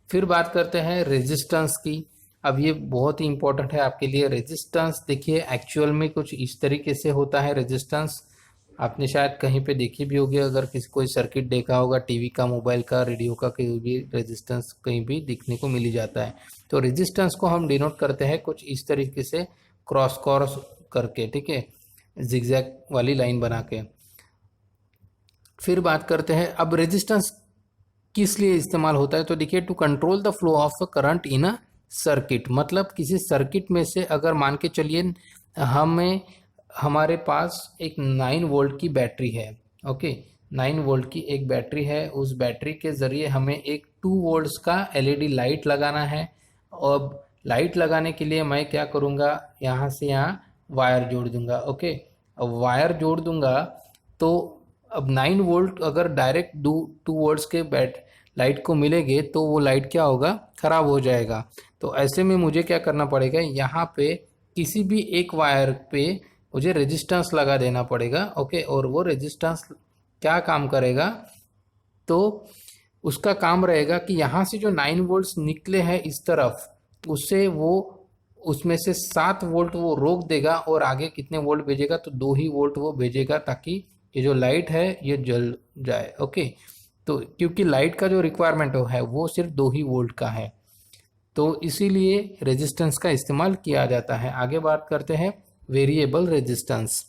फिर बात करते हैं रेजिस्टेंस की। अब ये बहुत ही इंपॉर्टेंट है आपके लिए। रेजिस्टेंस देखिए, एक्चुअल में कुछ इस तरीके से होता है रेजिस्टेंस। आपने शायद कहीं पे देखी भी होगी, अगर किसी कोई सर्किट देखा होगा टीवी का, मोबाइल का, रेडियो का, कहीं भी रेजिस्टेंस कहीं भी दिखने को मिल ही जाता है। तो रेजिस्टेंस को हम डिनोट करते हैं कुछ इस तरीके से, क्रॉस क्रॉस करके, ठीक है, जिगजैग वाली लाइन बना के। फिर बात करते हैं, अब रेजिस्टेंस किस लिए इस्तेमाल होता है? तो देखिए, to control the flow of current in a circuit. मतलब किसी सर्किट में से अगर मान के चलिए हमें, हमारे पास एक 9 वोल्ट की बैटरी है। ओके, 9 वोल्ट की एक बैटरी है। उस बैटरी के ज़रिए हमें एक 2 वोल्ट्स का एलईडी लाइट लगाना है। और लाइट लगाने के लिए मैं क्या करूँगा, यहाँ से यहाँ वायर जोड़ दूँगा। ओके, अब वायर जोड़ दूँगा तो अब 9 वोल्ट अगर डायरेक्ट 2 वोल्ट्स के लाइट को मिलेंगे तो वो लाइट क्या होगा? ख़राब हो जाएगा। तो ऐसे में मुझे क्या करना पड़ेगा, यहाँ पे किसी भी एक वायर पे मुझे रेजिस्टेंस लगा देना पड़ेगा। ओके, और वो रेजिस्टेंस क्या काम करेगा? तो उसका काम रहेगा कि यहाँ से जो 9 वोल्ट्स निकले हैं इस तरफ, उससे वो उसमें से 7 वोल्ट वो रोक देगा और आगे कितने वोल्ट भेजेगा, तो 2 ही वोल्ट वो भेजेगा, ताकि ये जो लाइट है ये जल जाए। ओके, तो क्योंकि लाइट का जो रिक्वायरमेंट है वो सिर्फ 2 ही वोल्ट का है, तो इसीलिए रेजिस्टेंस का इस्तेमाल किया जाता है। आगे बात करते हैं वेरिएबल रेजिस्टेंस।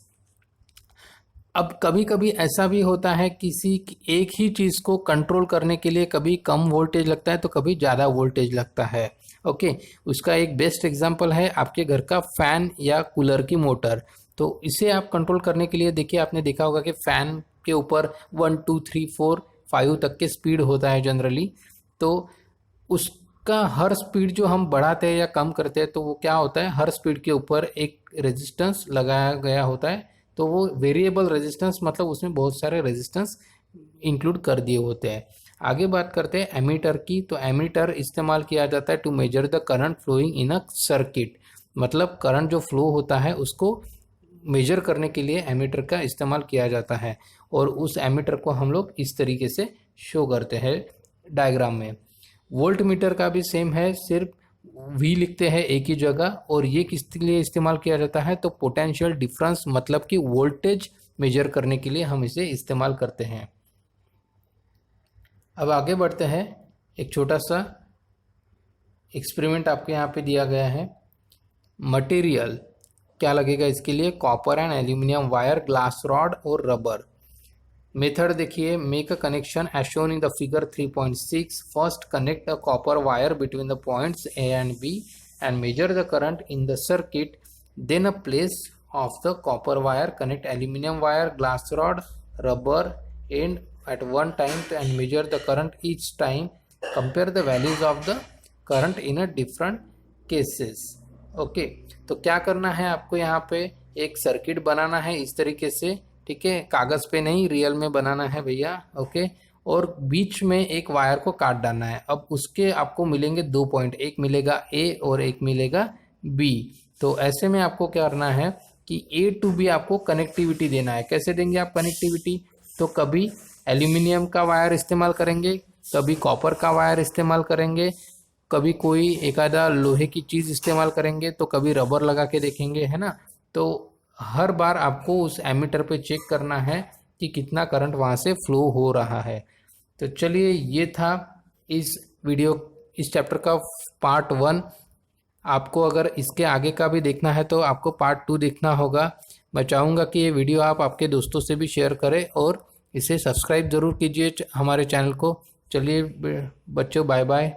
अब कभी कभी ऐसा भी होता है, किसी एक ही चीज़ को कंट्रोल करने के लिए कभी कम वोल्टेज लगता है तो कभी ज़्यादा वोल्टेज लगता है। ओके, उसका एक बेस्ट एग्जांपल है आपके घर का फैन या कूलर की मोटर। तो इसे आप कंट्रोल करने के लिए देखिए, आपने देखा होगा कि फैन के ऊपर 1 2 3 4 5 तक के स्पीड होता है जनरली। तो उसका हर स्पीड जो हम बढ़ाते हैं या कम करते हैं, तो वो क्या होता है, हर स्पीड के ऊपर एक रेजिस्टेंस लगाया गया होता है। तो वो वेरिएबल रेजिस्टेंस मतलब उसमें बहुत सारे रेजिस्टेंस इंक्लूड कर दिए होते हैं। आगे बात करते हैं एमीटर की। तो एमीटर इस्तेमाल किया जाता है to measure the current flowing in a circuit, मतलब करंट जो फ्लो होता है उसको मेजर करने के लिए एमीटर का इस्तेमाल किया जाता है। और उस एमीटर को हम लोग इस तरीके से शो करते हैं डायग्राम में। वोल्ट मीटर का भी सेम है, सिर्फ वी लिखते हैं एक ही जगह। और ये किस लिए इस्तेमाल किया जाता है, तो पोटेंशियल डिफरेंस मतलब कि वोल्टेज मेजर करने के लिए हम इसे इस्तेमाल करते हैं। अब आगे बढ़ते हैं, एक छोटा सा एक्सपेरिमेंट आपके यहाँ पे दिया गया है। मटेरियल क्या लगेगा इसके लिए, copper and aluminium wire, glass rod और रबर। मेथड देखिए, make a connection as shown in the figure 3.6। First connect a copper wire between the points A and B and measure the current in the circuit. Then a place of the copper wire connect aluminum wire, glass rod, rubber end at one time and measure the current each time. Compare the values of the current in a different cases. Okay, तो क्या करना है आपको, यहाँ पे एक circuit बनाना है इस तरीके से, ठीक है, कागज़ पे नहीं रियल में बनाना है भैया। ओके, और बीच में एक वायर को काट डालना है। अब उसके आपको मिलेंगे 2 पॉइंट, एक मिलेगा A और एक मिलेगा B। तो ऐसे में आपको क्या करना है कि A to B आपको कनेक्टिविटी देना है। कैसे देंगे आप कनेक्टिविटी, तो कभी एल्यूमिनियम का वायर इस्तेमाल करेंगे, कभी कॉपर का वायर इस्तेमाल करेंगे, कभी कोई एक आधा लोहे की चीज़ इस्तेमाल करेंगे, तो कभी रबर लगा के देखेंगे, है ना। तो हर बार आपको उस एमीटर पे चेक करना है कि कितना करंट वहाँ से फ्लो हो रहा है। तो चलिए, ये था इस चैप्टर का पार्ट 1। आपको अगर इसके आगे का भी देखना है तो आपको पार्ट 2 देखना होगा। मैं चाहूँगा कि ये वीडियो आप आपके दोस्तों से भी शेयर करें और इसे सब्सक्राइब ज़रूर कीजिए हमारे चैनल को। चलिए बच्चों, बाय बाय।